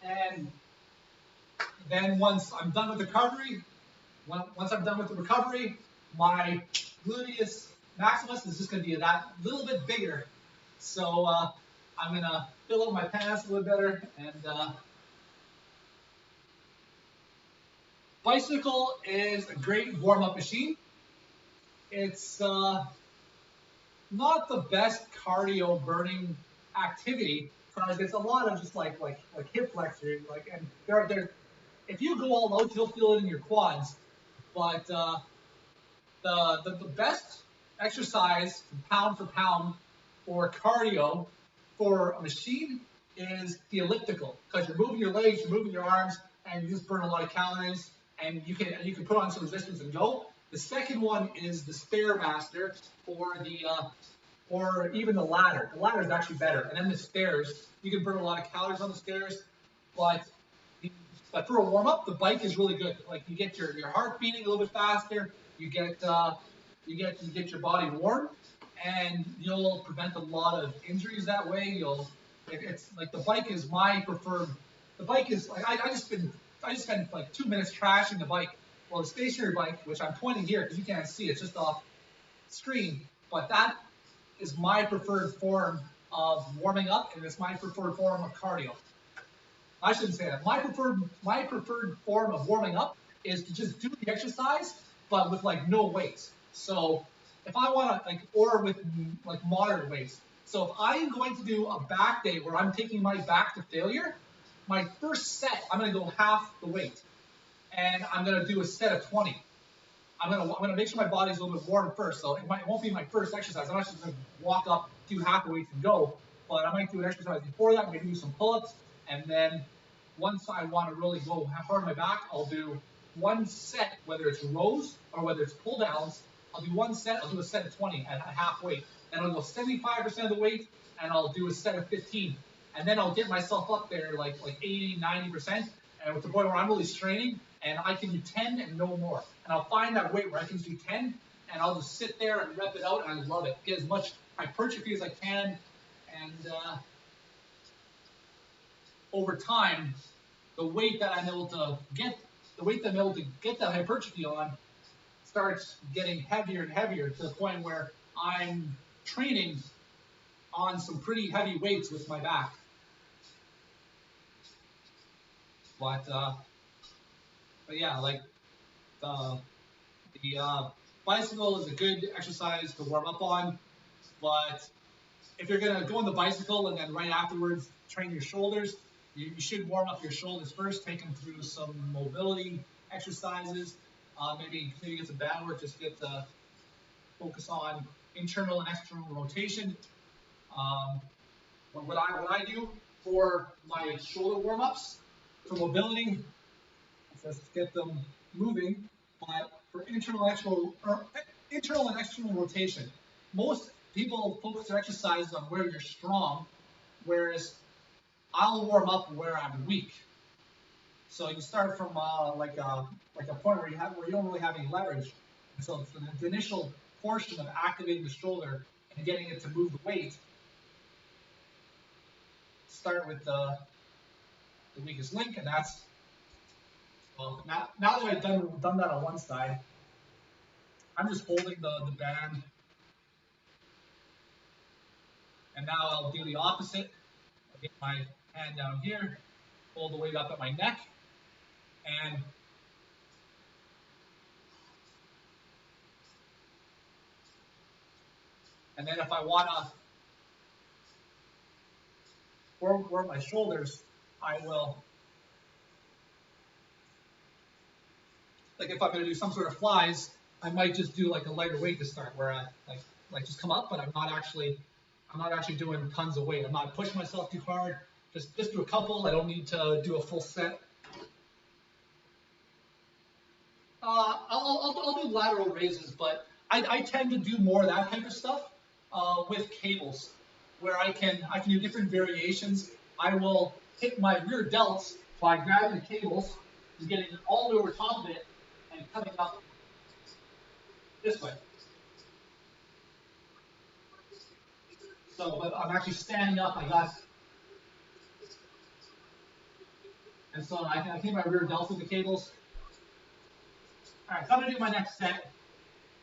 And then once I'm done with recovery, my gluteus maximus is just going to be that little bit bigger. So I'm going to fill up my pants a little better. And bicycle is a great warm-up machine. It's not the best cardio burning activity because it's a lot of just like hip flexors, and there. If you go all out, you'll feel it in your quads. But the best exercise pound for pound for cardio for a machine is the elliptical, because you're moving your legs, you're moving your arms, and you just burn a lot of calories, and you can put on some resistance and go. The second one is the Stairmaster, or even the ladder. The ladder is actually better. And then the stairs, you can burn a lot of calories on the stairs, but for a warm up, the bike is really good. Like you get your heart beating a little bit faster. You get your body warm, and you'll prevent a lot of injuries that way. It's like the bike is my preferred. The bike is like I just spent like 2 minutes trashing the bike. Well, the stationary bike, which I'm pointing here because you can't see, it's just off screen, but that is my preferred form of warming up, and it's my preferred form of cardio. I shouldn't say that. My preferred form of warming up is to just do the exercise, but with like no weights. So if I want to or with like moderate weights. So if I'm going to do a back day where I'm taking my back to failure, my first set I'm going to go half the weight, and I'm going to do a set of 20. I'm gonna make sure my body's a little bit warm first, so it won't be my first exercise. I'm not just gonna walk up, do half the weights and go, but I might do an exercise before that, maybe do some pull-ups, and then once I want to really go hard on my back, I'll do one set, whether it's rows or whether it's pull downs. I'll do one set. I'll do a set of 20 at half weight, and I'll go 75% of the weight, and I'll do a set of 15, and then I'll get myself up there like 80, 90%, and with the point where I'm really straining. And I can do 10 and no more. And I'll find that weight where I can do 10, and I'll just sit there and rep it out, and I love it. Get as much hypertrophy as I can, and over time, the weight that I'm able to get that hypertrophy on starts getting heavier and heavier to the point where I'm training on some pretty heavy weights with my back. But yeah, like the bicycle is a good exercise to warm up on. But if you're gonna go on the bicycle and then right afterwards train your shoulders, You should warm up your shoulders first, take them through some mobility exercises. Maybe get some bad work, just get the focus on internal and external rotation. What I do for my shoulder warm-ups, for mobility, just get them moving. But for internal and external rotation, most people focus their exercises on where you're strong, whereas I'll warm up where I'm weak. So you start from like a point where you don't really have any leverage. And so for the initial portion of activating the shoulder and getting it to move the weight, start with the weakest link, and that's, well, now that I've done that on one side, I'm just holding the band, and now I'll do the opposite. I'll get my hand down here, hold the weight up at my neck, and then if I want to work my shoulders, I will, like if I'm going to do some sort of flies, I might just do like a lighter weight to start, where I like just come up, but I'm not actually doing tons of weight. I'm not pushing myself too hard. Just do a couple. I don't need to do a full set. I'll do lateral raises, but I tend to do more of that type of stuff with cables, where I can do different variations. I will hit my rear delts by grabbing the cables and getting it all the way over top of it and coming up this way. So but I'm actually standing up, and so I can hit my rear delts with the cables. All right, so I'm gonna do my next set.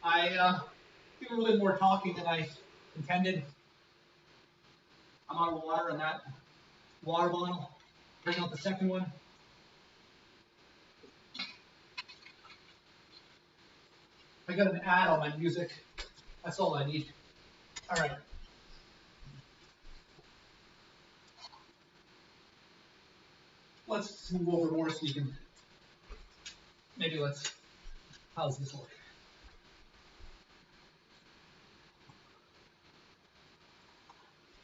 I do a little bit more talking than I intended. I'm out of water in that water bottle. Bring out the second one. I got an ad on my music. That's all I need. All right. Let's move over more so you can, how's this look?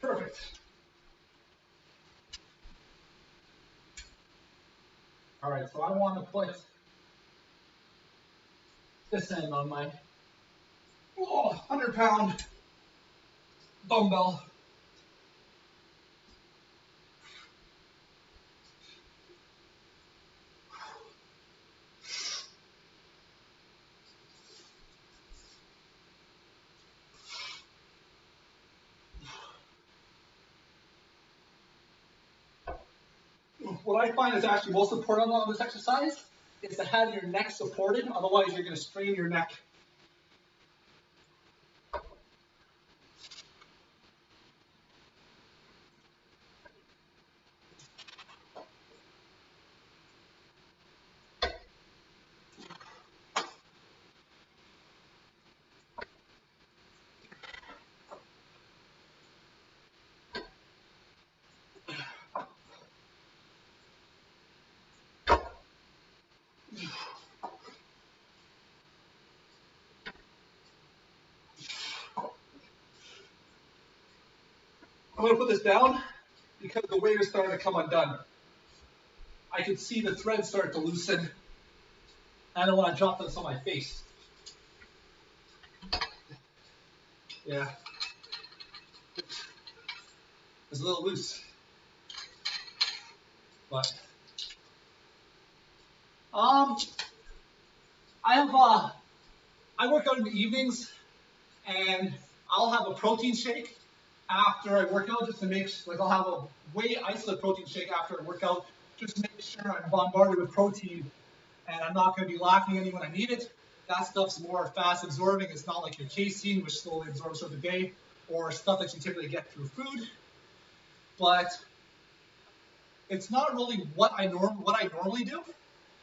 Perfect. All right, so I want to put this end on my 100-pound dumbbell. What I find is actually most important on this exercise is to have your neck supported, otherwise you're going to strain your neck. I'm going to put this down because the weight is starting to come undone. I can see the thread start to loosen. I don't want to drop this on my face. Yeah. It's a little loose. But I work out in the evenings, and I'll have a protein shake after I work out, just to make, I'll have a whey isolate protein shake after I work out, just to make sure I'm bombarded with protein and I'm not going to be lacking any when I need it. That stuff's more fast absorbing. It's not like your casein, which slowly absorbs throughout the day, or stuff that you typically get through food. But it's not really what I normally do.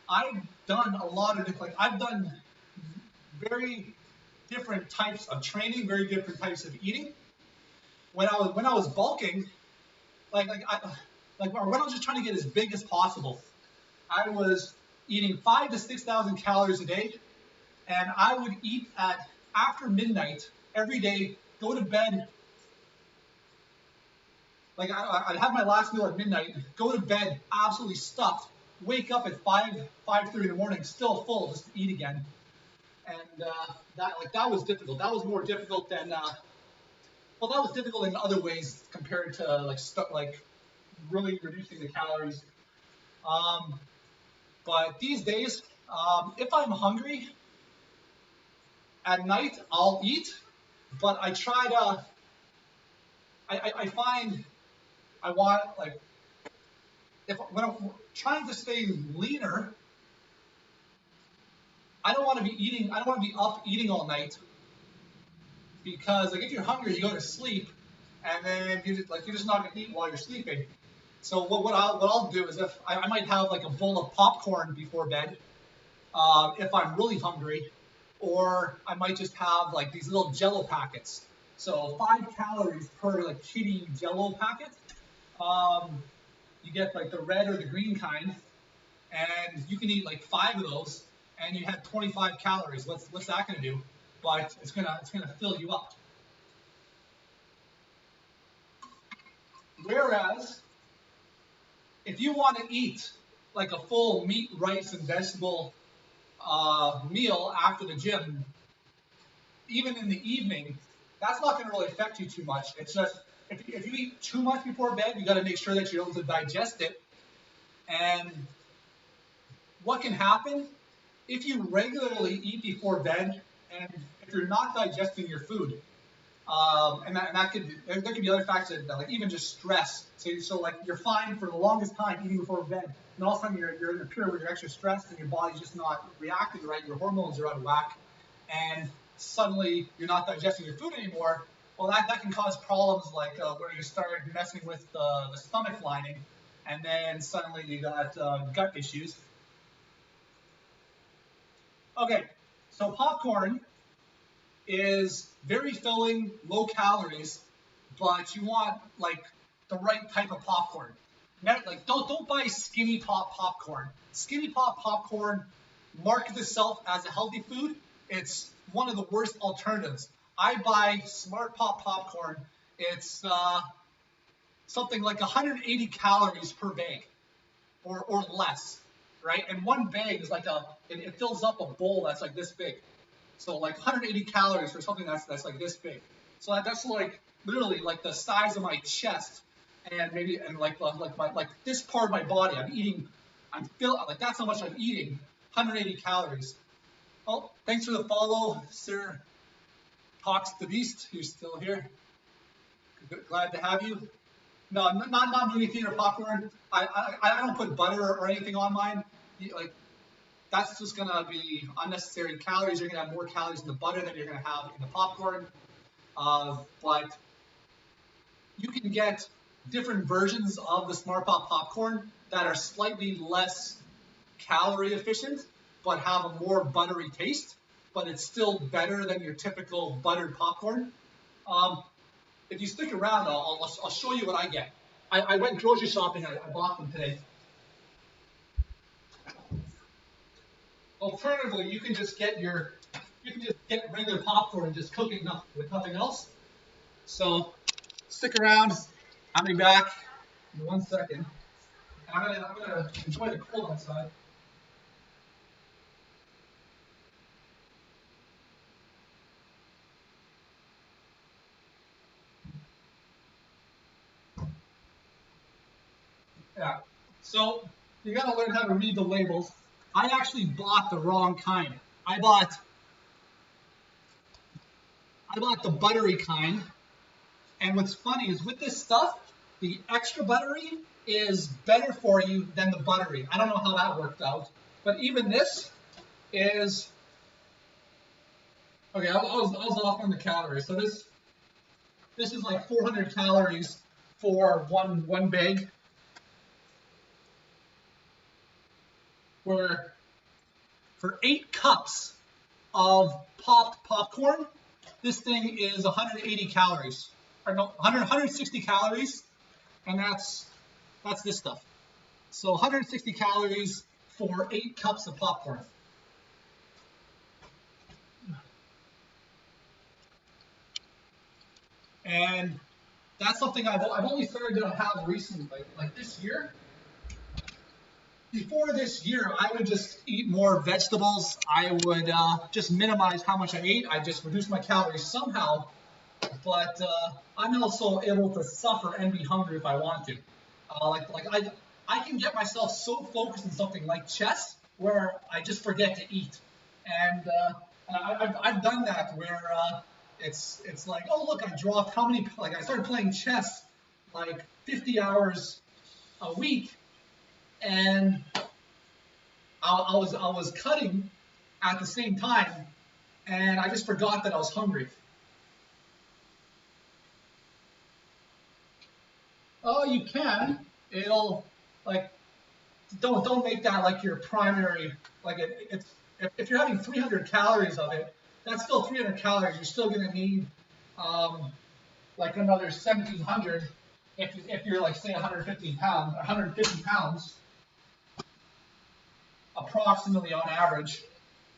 I've done a lot of different, I've done very different types of training, very different types of eating. When I was bulking, like when I was just trying to get as big as possible, I was eating 5,000 to 6,000 calories a day, and I would eat at after midnight every day, go to bed. Like I'd have my last meal at midnight, go to bed absolutely stuffed, wake up at 5:30 in the morning, still full, just to eat again. And that was difficult. That was more difficult than well, that was difficult in other ways compared to like really reducing the calories. But these days, if I'm hungry at night, I'll eat. But I try to. I find I want like when I'm trying to stay leaner, I don't want to be eating. I don't want to be up eating all night because like if you're hungry, you go to sleep, and then you're just not gonna eat while you're sleeping. So what I'll do is if I might have like a bowl of popcorn before bed, if I'm really hungry, or I might just have like these little Jello packets. So 5 calories per like kitty Jello packet. You get like the red or the green kind, and you can eat like 5 of those, and you have 25 calories. What's that gonna do? But it's gonna fill you up. Whereas if you want to eat like a full meat, rice, and vegetable meal after the gym, even in the evening, that's not going to really affect you too much. It's just if you eat too much before bed, you got to make sure that you're able to digest it. And what can happen if you regularly eat before bed and if you're not digesting your food? There could be other factors like even just stress. So like you're fine for the longest time eating before bed, and all of a sudden you're in a period where you're extra stressed and your body's just not reacting right. Your hormones are out of whack, and suddenly you're not digesting your food anymore. Well, that can cause problems like where you start messing with the stomach lining, and then suddenly you got gut issues. Okay, so popcorn is very filling, low calories, but you want like the right type of popcorn. Like don't buy skinny pop popcorn. Skinny pop popcorn markets itself as a healthy food. It's one of the worst alternatives. I buy Smart Pop popcorn. It's something like 180 calories per bag, or less, right? And one bag is like it fills up a bowl that's like this big. So like 180 calories for something that's like this big. So that's like literally like the size of my chest, and like this part of my body. Like that's how much I'm eating. 180 calories. Oh, thanks for the follow, Sir Hawks the Beast. You're still here. Glad to have you. No, not movie theater popcorn. I don't put butter or anything on mine. Like that's just gonna be unnecessary calories. You're gonna have more calories in the butter than you're gonna have in the popcorn. But you can get different versions of the Smart Pop popcorn that are slightly less calorie efficient, but have a more buttery taste. But it's still better than your typical buttered popcorn. If you stick around, I'll show you what I get. I went grocery shopping. I bought them today. Alternatively, you can just get regular popcorn and just cook it with nothing else. So stick around. I'll be back in 1 second. I'm gonna enjoy the cold outside. Yeah. So you gotta learn how to read the labels. I actually bought the wrong kind. I bought the buttery kind. And what's funny is with this stuff, the extra buttery is better for you than the buttery. I don't know how that worked out. But even this is okay. I was off on the calories. So this is like 400 calories for one bag. Where for 8 cups of popped popcorn, this thing is 180 calories. Or no, 160 calories, and that's That's this stuff. So 160 calories for 8 cups of popcorn. And that's something I've only started to have recently, like this year. Before this year, I would just eat more vegetables. I would just minimize how much I ate. I just reduce my calories somehow. But I'm also able to suffer and be hungry if I want to. I can get myself so focused on something like chess where I just forget to eat. And I've done that where it's like, oh look, I dropped how many, like I started playing chess like 50 hours a week, and I was cutting at the same time, and I just forgot that I was hungry. Oh, you can. It'll like don't make that like your primary. Like it's if you're having 300 calories of it, that's still 300 calories. You're still gonna need like another 1,700 if you're like say 150 pounds, 150 pounds approximately on average.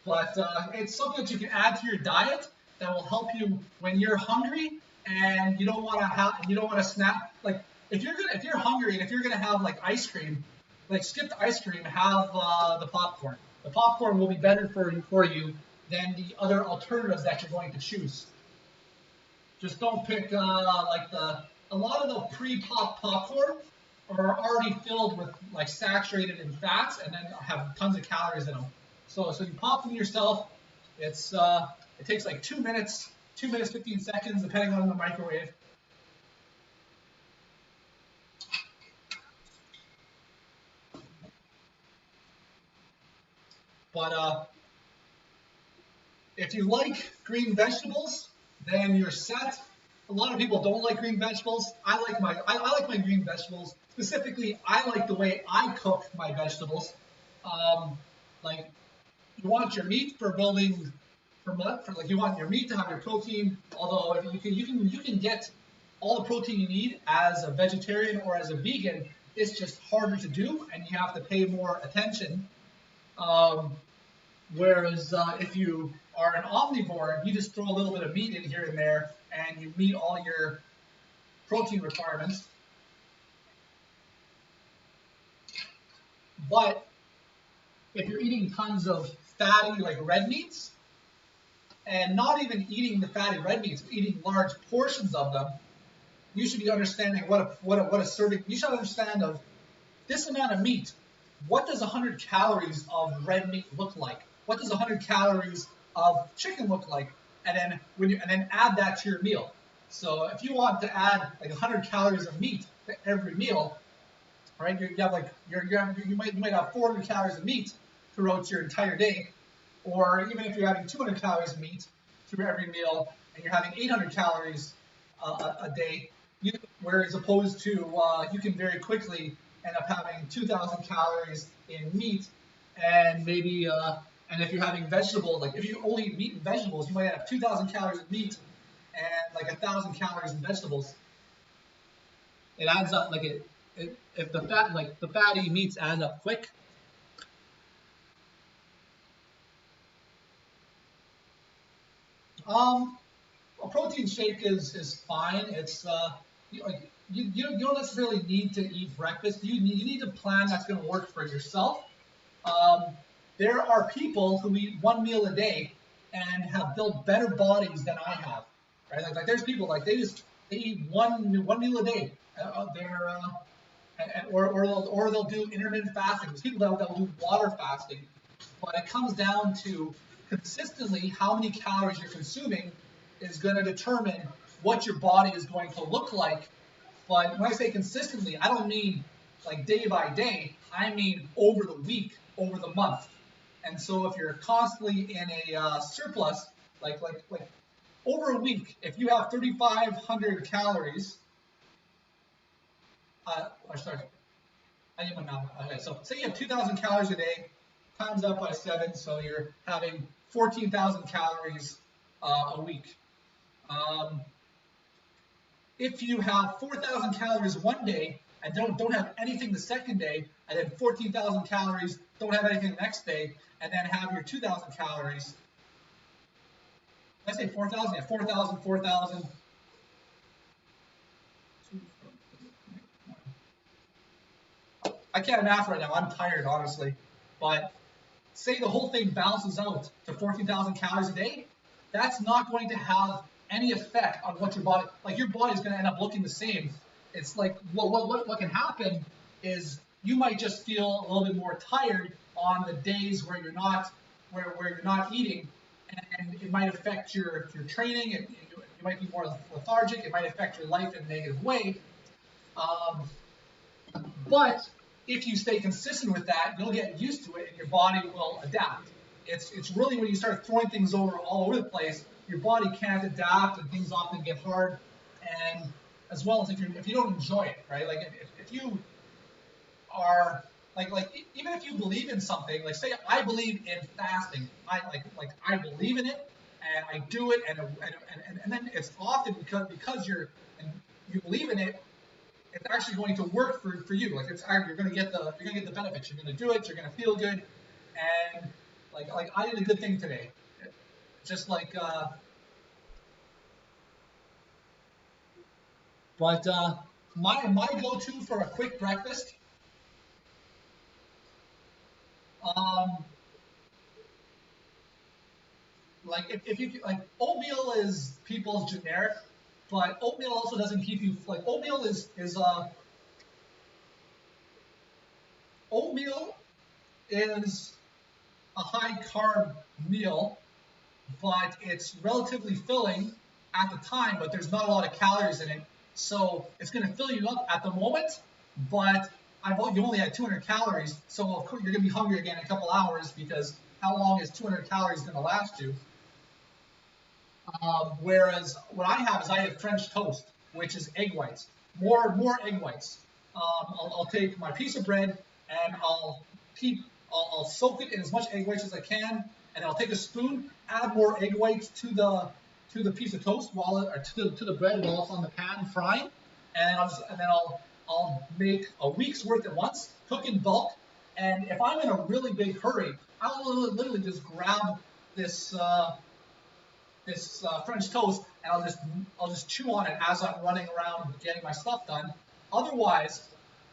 But it's something that you can add to your diet that will help you when you're hungry and you don't want to snap. Like if you're hungry and if you're gonna have like ice cream, like skip the ice cream, have the popcorn. The popcorn will be better for you than the other alternatives that you're going to choose. Just don't pick a lot of the pre-pop popcorn are already filled with like saturated in fats and then have tons of calories in them. So you pop them yourself. It takes like 2 minutes, 15 seconds, depending on the microwave. But if you like green vegetables, then you're set. A lot of people don't like green vegetables. I like my green vegetables. Specifically, I like the way I cook my vegetables. Like you want your meat for building, for like you want your meat to have your protein. Although you can get all the protein you need as a vegetarian or as a vegan. It's just harder to do, and you have to pay more attention. Whereas if you are an omnivore, you just throw a little bit of meat in here and there, and you meet all your protein requirements. But if you're eating tons of fatty, like red meats, and not even eating the fatty red meats, but eating large portions of them, you should be understanding what a serving. You should understand of this amount of meat. What does 100 calories of red meat look like? What does 100 calories of chicken look like? And then add that to your meal. So if you want to add like 100 calories of meat to every meal, right? You might have 400 calories of meat throughout your entire day, or even if you're having 200 calories of meat through every meal, and you're having 800 calories a day, whereas opposed to you can very quickly end up having 2,000 calories in meat, and maybe and if you're having vegetables, like if you only eat meat and vegetables, you might have 2,000 calories of meat and like 1,000 calories in vegetables. It adds up like if the fatty meats add up quick. A protein shake is fine. It's you don't necessarily need to eat breakfast. You need a plan that's going to work for yourself. There are people who eat one meal a day and have built better bodies than I have. Right? Like there's people like they eat one meal a day. Or they'll do intermittent fasting. There's people that'll do water fasting. But it comes down to consistently how many calories you're consuming is going to determine what your body is going to look like. But when I say consistently, I don't mean like day by day. I mean over the week, over the month. And so if you're constantly in a surplus, like over a week, if you have 3,500 calories, sorry, I need my math. Okay, so say you have 2,000 calories a day, times that by 7, so you're having 14,000 calories a week. If you have 4,000 calories one day and don't have anything the second day, and then 14,000 calories, don't have anything the next day, and then have your 2,000 calories. Did I say 4,000? Yeah, 4,000, 4,000. I can't math right now. I'm tired, honestly. But say the whole thing balances out to 14,000 calories a day, that's not going to have any effect on what your body, like your body is going to end up looking the same. It's like what can happen is you might just feel a little bit more tired on the days where you're not eating, and it might affect your training, and you might be more lethargic. It might affect your life in a negative way. But if you stay consistent with that, you'll get used to it, and your body will adapt. It's really when you start throwing things all over the place, your body can't adapt, and things often get hard. And as well as if you don't enjoy it, right? Like if you are even if you believe in something, like say I believe in fasting, I believe in it and I do it, and then it's often because you believe in it, it's actually going to work for you. Like you're going to get the benefits. You're going to do it. You're going to feel good, and like I did a good thing today. Just like, but my go-to for a quick breakfast, like if you like oatmeal is people's generic, but oatmeal also doesn't keep you like oatmeal is a high carb meal, but it's relatively filling at the time, but there's not a lot of calories in it. So it's going to fill you up at the moment, but you only had 200 calories. So of course you're going to be hungry again in a couple hours, because how long is 200 calories going to last you? Whereas what I have is I have French toast, which is egg whites, more egg whites. I'll take my piece of bread and I'll soak it in as much egg whites as I can, and I'll take a spoon, add more egg whites to the piece of toast to the bread while it's on the pan frying, and then I'll make a week's worth at once, cook in bulk. And if I'm in a really big hurry, I'll literally just grab this French toast, and I'll just chew on it as I'm running around getting my stuff done. Otherwise,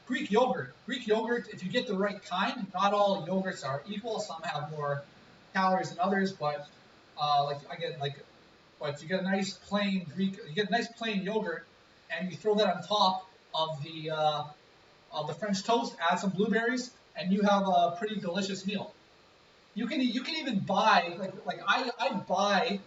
Greek yogurt. If you get the right kind, not all yogurts are equal. Some have more calories than others, but but you get a nice plain yogurt, and you throw that on top of the French toast. Add some blueberries, and you have a pretty delicious meal. You can even buy I buy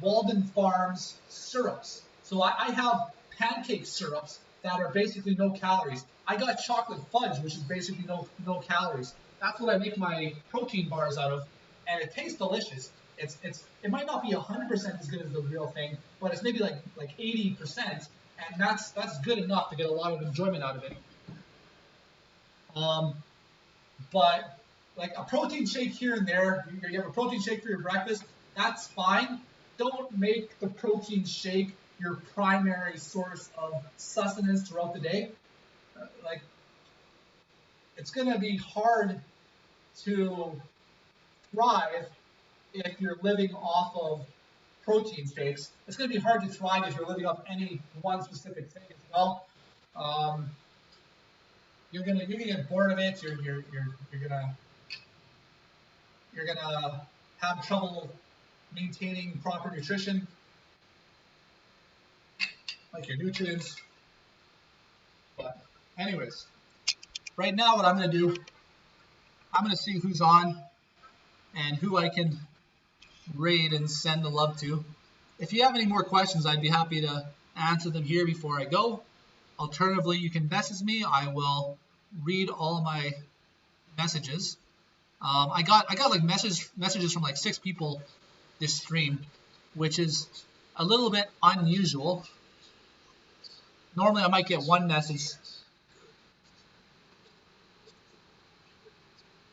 Walden Farms syrups. So I have pancake syrups that are basically no calories. I got chocolate fudge, which is basically no calories. That's what I make my protein bars out of, and it tastes delicious. It might not be 100% as good as the real thing, but it's maybe like 80%, and that's good enough to get a lot of enjoyment out of it. But like a protein shake here and there, you have a protein shake for your breakfast, that's fine. Don't make the protein shake your primary source of sustenance throughout the day. It's going to be hard to thrive if you're living off of protein shakes. It's going to be hard to thrive if you're living off any one specific thing as well. You're gonna get bored of it. You're gonna have trouble maintaining proper nutrition, like your nutrients. But anyways, right now what I'm gonna do, I'm gonna see who's on and who I can raid and send the love to. If you have any more questions, I'd be happy to answer them here before I go. Alternatively, you can message me. I will read all my messages. I got like messages from like 6 people this stream, which is a little bit unusual. Normally, I might get one message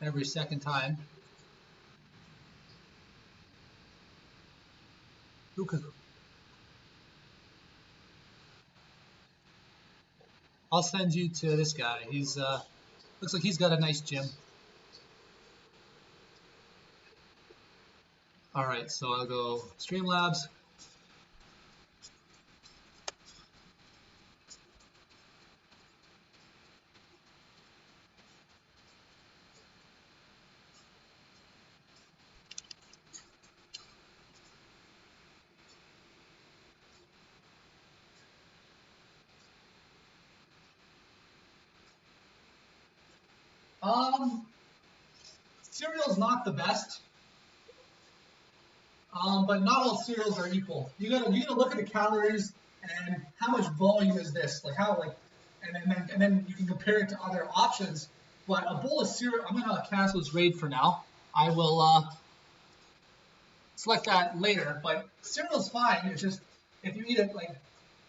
every second time. Who could? I'll send you to this guy. He's looks like he's got a nice gym. All right, so I'll go Streamlabs. Cereal's not the best, but not all cereals are equal. You gotta look at the calories and how much volume is this, like how like, and then you can compare it to other options. But a bowl of cereal, I'm gonna cancel this raid for now. I will select that later. But cereal's fine. It's just if you eat it like,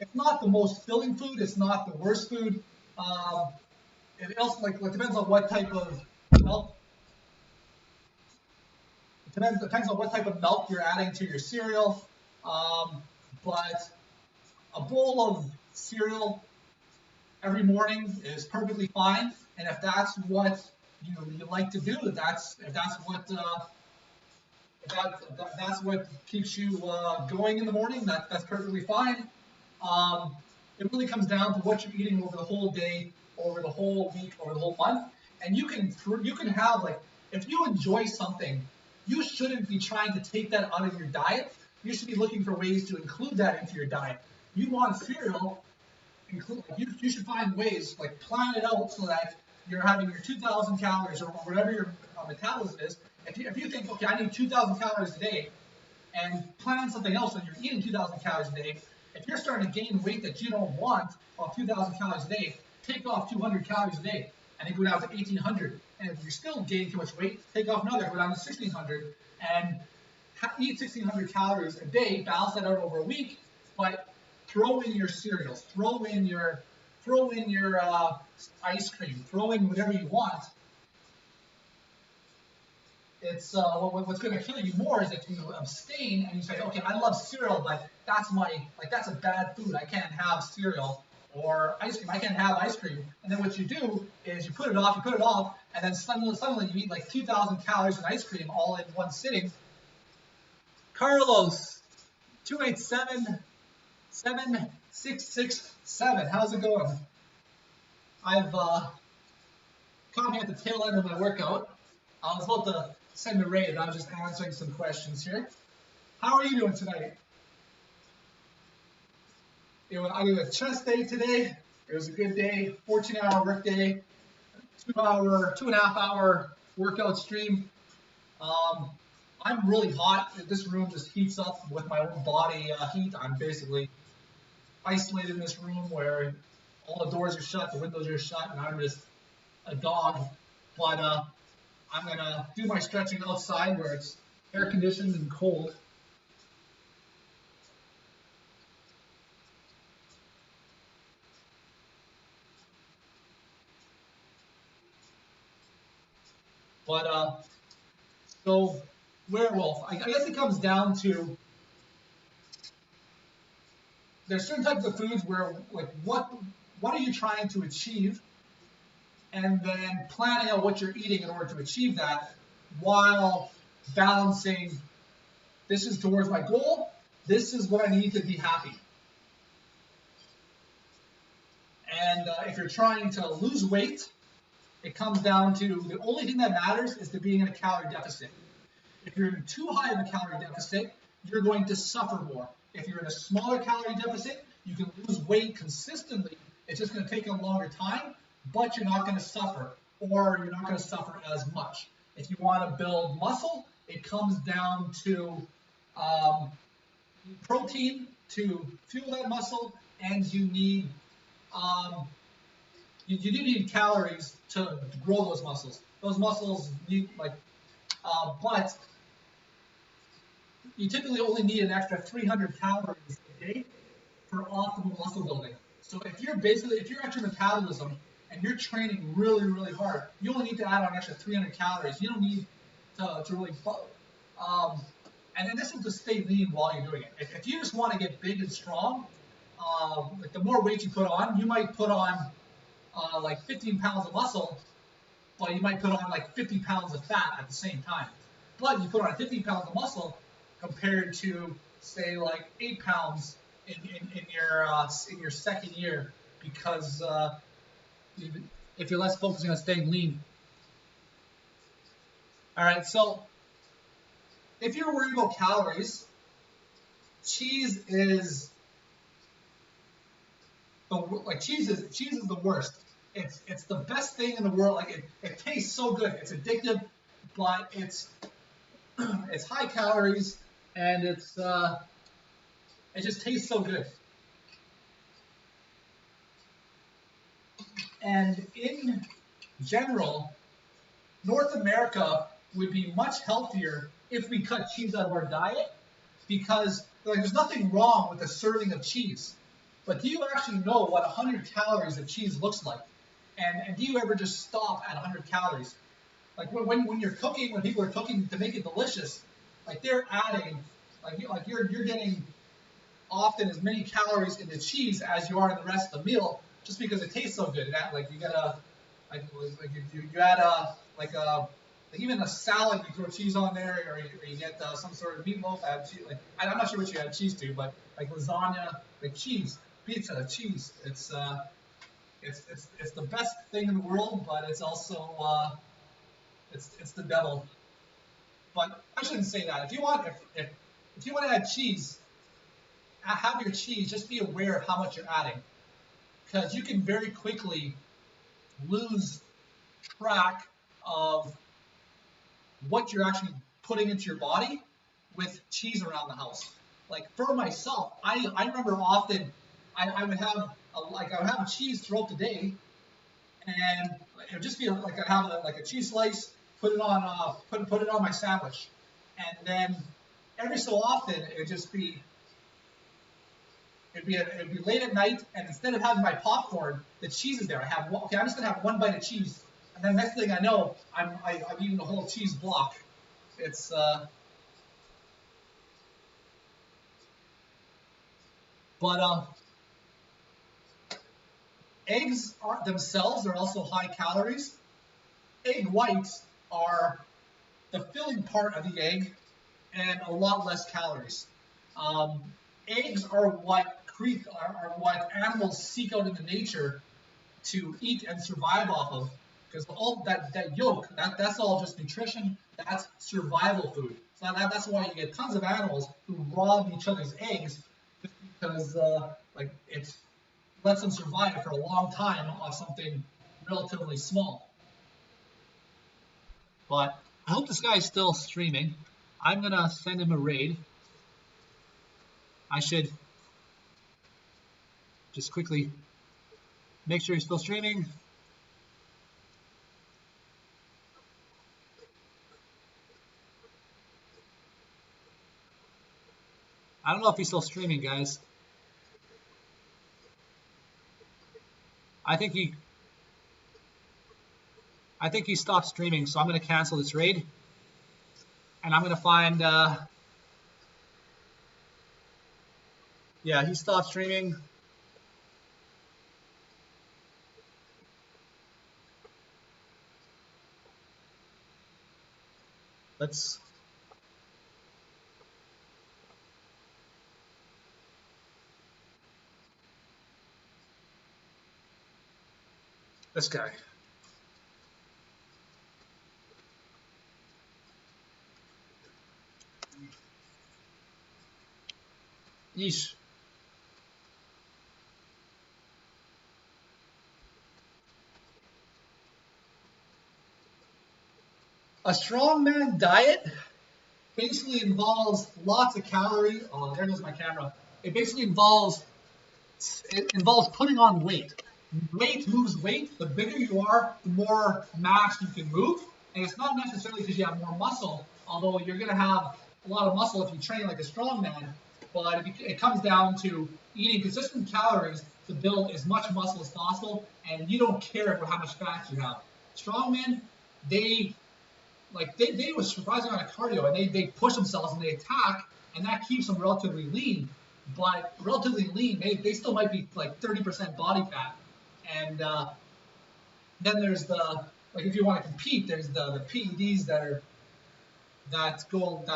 it's not the most filling food. It's not the worst food. It also like it depends on what type of milk. Depends on what type of milk you're adding to your cereal. But a bowl of cereal every morning is perfectly fine. And if that's what you like to do, if that's what keeps you going in the morning, that's perfectly fine. It really comes down to what you're eating over the whole day, over the whole week, over the whole month. And you can have like, if you enjoy something, you shouldn't be trying to take that out of your diet. You should be looking for ways to include that into your diet. You want cereal, you should find ways, like plan it out so that you're having your 2,000 calories or whatever your metabolism is. If you think, okay, I need 2,000 calories a day, and plan something else when you're eating 2,000 calories a day, if you're starting to gain weight that you don't want off 2,000 calories a day, take off 200 calories a day and then go down to 1,800. And if you're still gaining too much weight, take off another, go down to 1,600, and eat 1,600 calories a day, balance that out over a week, but throw in your cereals, throw in your ice cream, throw in whatever you want. It's what's going to kill you more is if you abstain and you say, okay, I love cereal, but that's a bad food. I can't have cereal or ice cream. I can't have ice cream. And then what you do is you put it off, and then suddenly you eat like 2,000 calories of ice cream all in one sitting. Carlos, 287-7667. How's it going? I've caught me at the tail end of my workout. I was about to send a raid. I was just answering some questions here. How are you doing tonight? I did a chest day today. It was a good day. 14-hour work day. 2.5 hour workout stream. I'm really hot. This room just heats up with my own body heat. I'm basically isolated in this room where all the doors are shut, the windows are shut, and I'm just a dog. But I'm going to do my stretching outside where it's air conditioned and cold. But so werewolf, I guess it comes down to there's certain types of foods where like what are you trying to achieve, and then planning out what you're eating in order to achieve that while balancing this is towards my goal, this is what I need to be happy. And if you're trying to lose weight, it comes down to the only thing that matters is to being in a calorie deficit. If you're in too high of a calorie deficit, you're going to suffer more. If you're in a smaller calorie deficit, you can lose weight consistently. It's just going to take a longer time, but you're not going to suffer, or you're not going to suffer as much. If you want to build muscle, it comes down to protein to fuel that muscle, and you need you do need calories to grow those muscles. Those muscles need but you typically only need an extra 300 calories a day for optimal muscle building. So if you're at your metabolism and you're training really, really hard, you only need to add on an extra 300 calories. You don't need to really and then this is to stay lean while you're doing it. If you just want to get big and strong, like the more weight you put on, you might put on like 15 pounds of muscle, but you might put on like 50 pounds of fat at the same time. But you put on 50 pounds of muscle compared to say like 8 pounds in your second year, because if you're less focusing on staying lean. All right, so if you're worried about calories, cheese is cheese is the worst. It's the best thing in the world. Like it tastes so good. It's addictive, but it's high calories, and it just tastes so good. And in general, North America would be much healthier if we cut cheese out of our diet, because like there's nothing wrong with a serving of cheese. But do you actually know what 100 calories of cheese looks like? And do you ever just stop at 100 calories? Like when you're cooking, when people are cooking to make it delicious, like they're adding, like you're getting often as many calories in the cheese as you are in the rest of the meal, just because it tastes so good. Like you gotta, you add like even a salad, you throw cheese on there, or you get some sort of meatloaf, add cheese. Like I'm not sure what you add cheese to, but like lasagna, like cheese, pizza, cheese. It's the best thing in the world, but it's also it's the devil. But I shouldn't say that. If you want to add cheese, have your cheese. Just be aware of how much you're adding, because you can very quickly lose track of what you're actually putting into your body with cheese around the house. Like for myself, I remember often I would have a cheese throughout the day, and it would just be like I'd have a cheese slice, put it on my sandwich, and then every so often it'd be late at night, and instead of having my popcorn, the cheese is there. I'm just gonna have one bite of cheese, and then next thing I know, I'm eating a whole cheese block. It's eggs themselves are also high calories. Egg whites are the filling part of the egg, and a lot less calories. Eggs are what animals seek out into nature to eat and survive off of, because all that yolk, that's all just nutrition. That's survival food. So that's why you get tons of animals who rob each other's eggs, just because it lets them survive for a long time off something relatively small. But I hope this guy's still streaming. I'm gonna send him a raid. I should just quickly make sure he's still streaming. I don't know if he's still streaming, guys. I think he stopped streaming, so I'm going to cancel this raid, and I'm going to find. Yeah, he stopped streaming. Let's. This guy. Yeesh. A strongman diet basically involves lots of calories. Oh, there goes my camera. It basically involves putting on weight. Weight moves weight. The bigger you are, the more mass you can move. And it's not necessarily because you have more muscle, although you're going to have a lot of muscle if you train like a strongman. But it comes down to eating consistent calories to build as much muscle as possible, and you don't care about how much fat you have. Strongmen, they were surprising on a cardio, and they push themselves and they attack, and that keeps them relatively lean. But relatively lean, they still might be like 30% body fat, and Then there's the, like if you want to compete, there's the PEDs that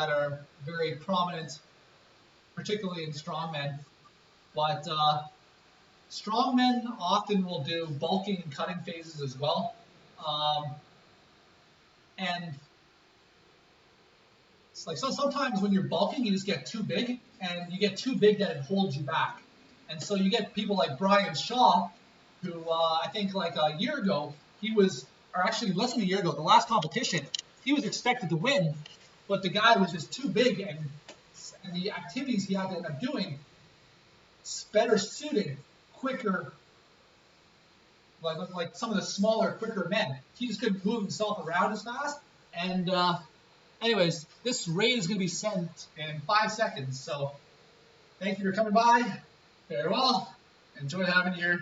are very prominent, particularly in strongmen. But strongmen often will do bulking and cutting phases as well. And it's like, so sometimes when you're bulking, you just get too big, and you get too big that it holds you back. And so you get people like Brian Shaw, who I think like a year ago, or actually less than a year ago, the last competition, he was expected to win, but the guy was just too big, and the activities he had to end up doing better suited quicker, like some of the smaller, quicker men. He just couldn't move himself around as fast. And anyways, this raid is going to be sent in 5 seconds. So thank you for coming by. Very well. Enjoy having your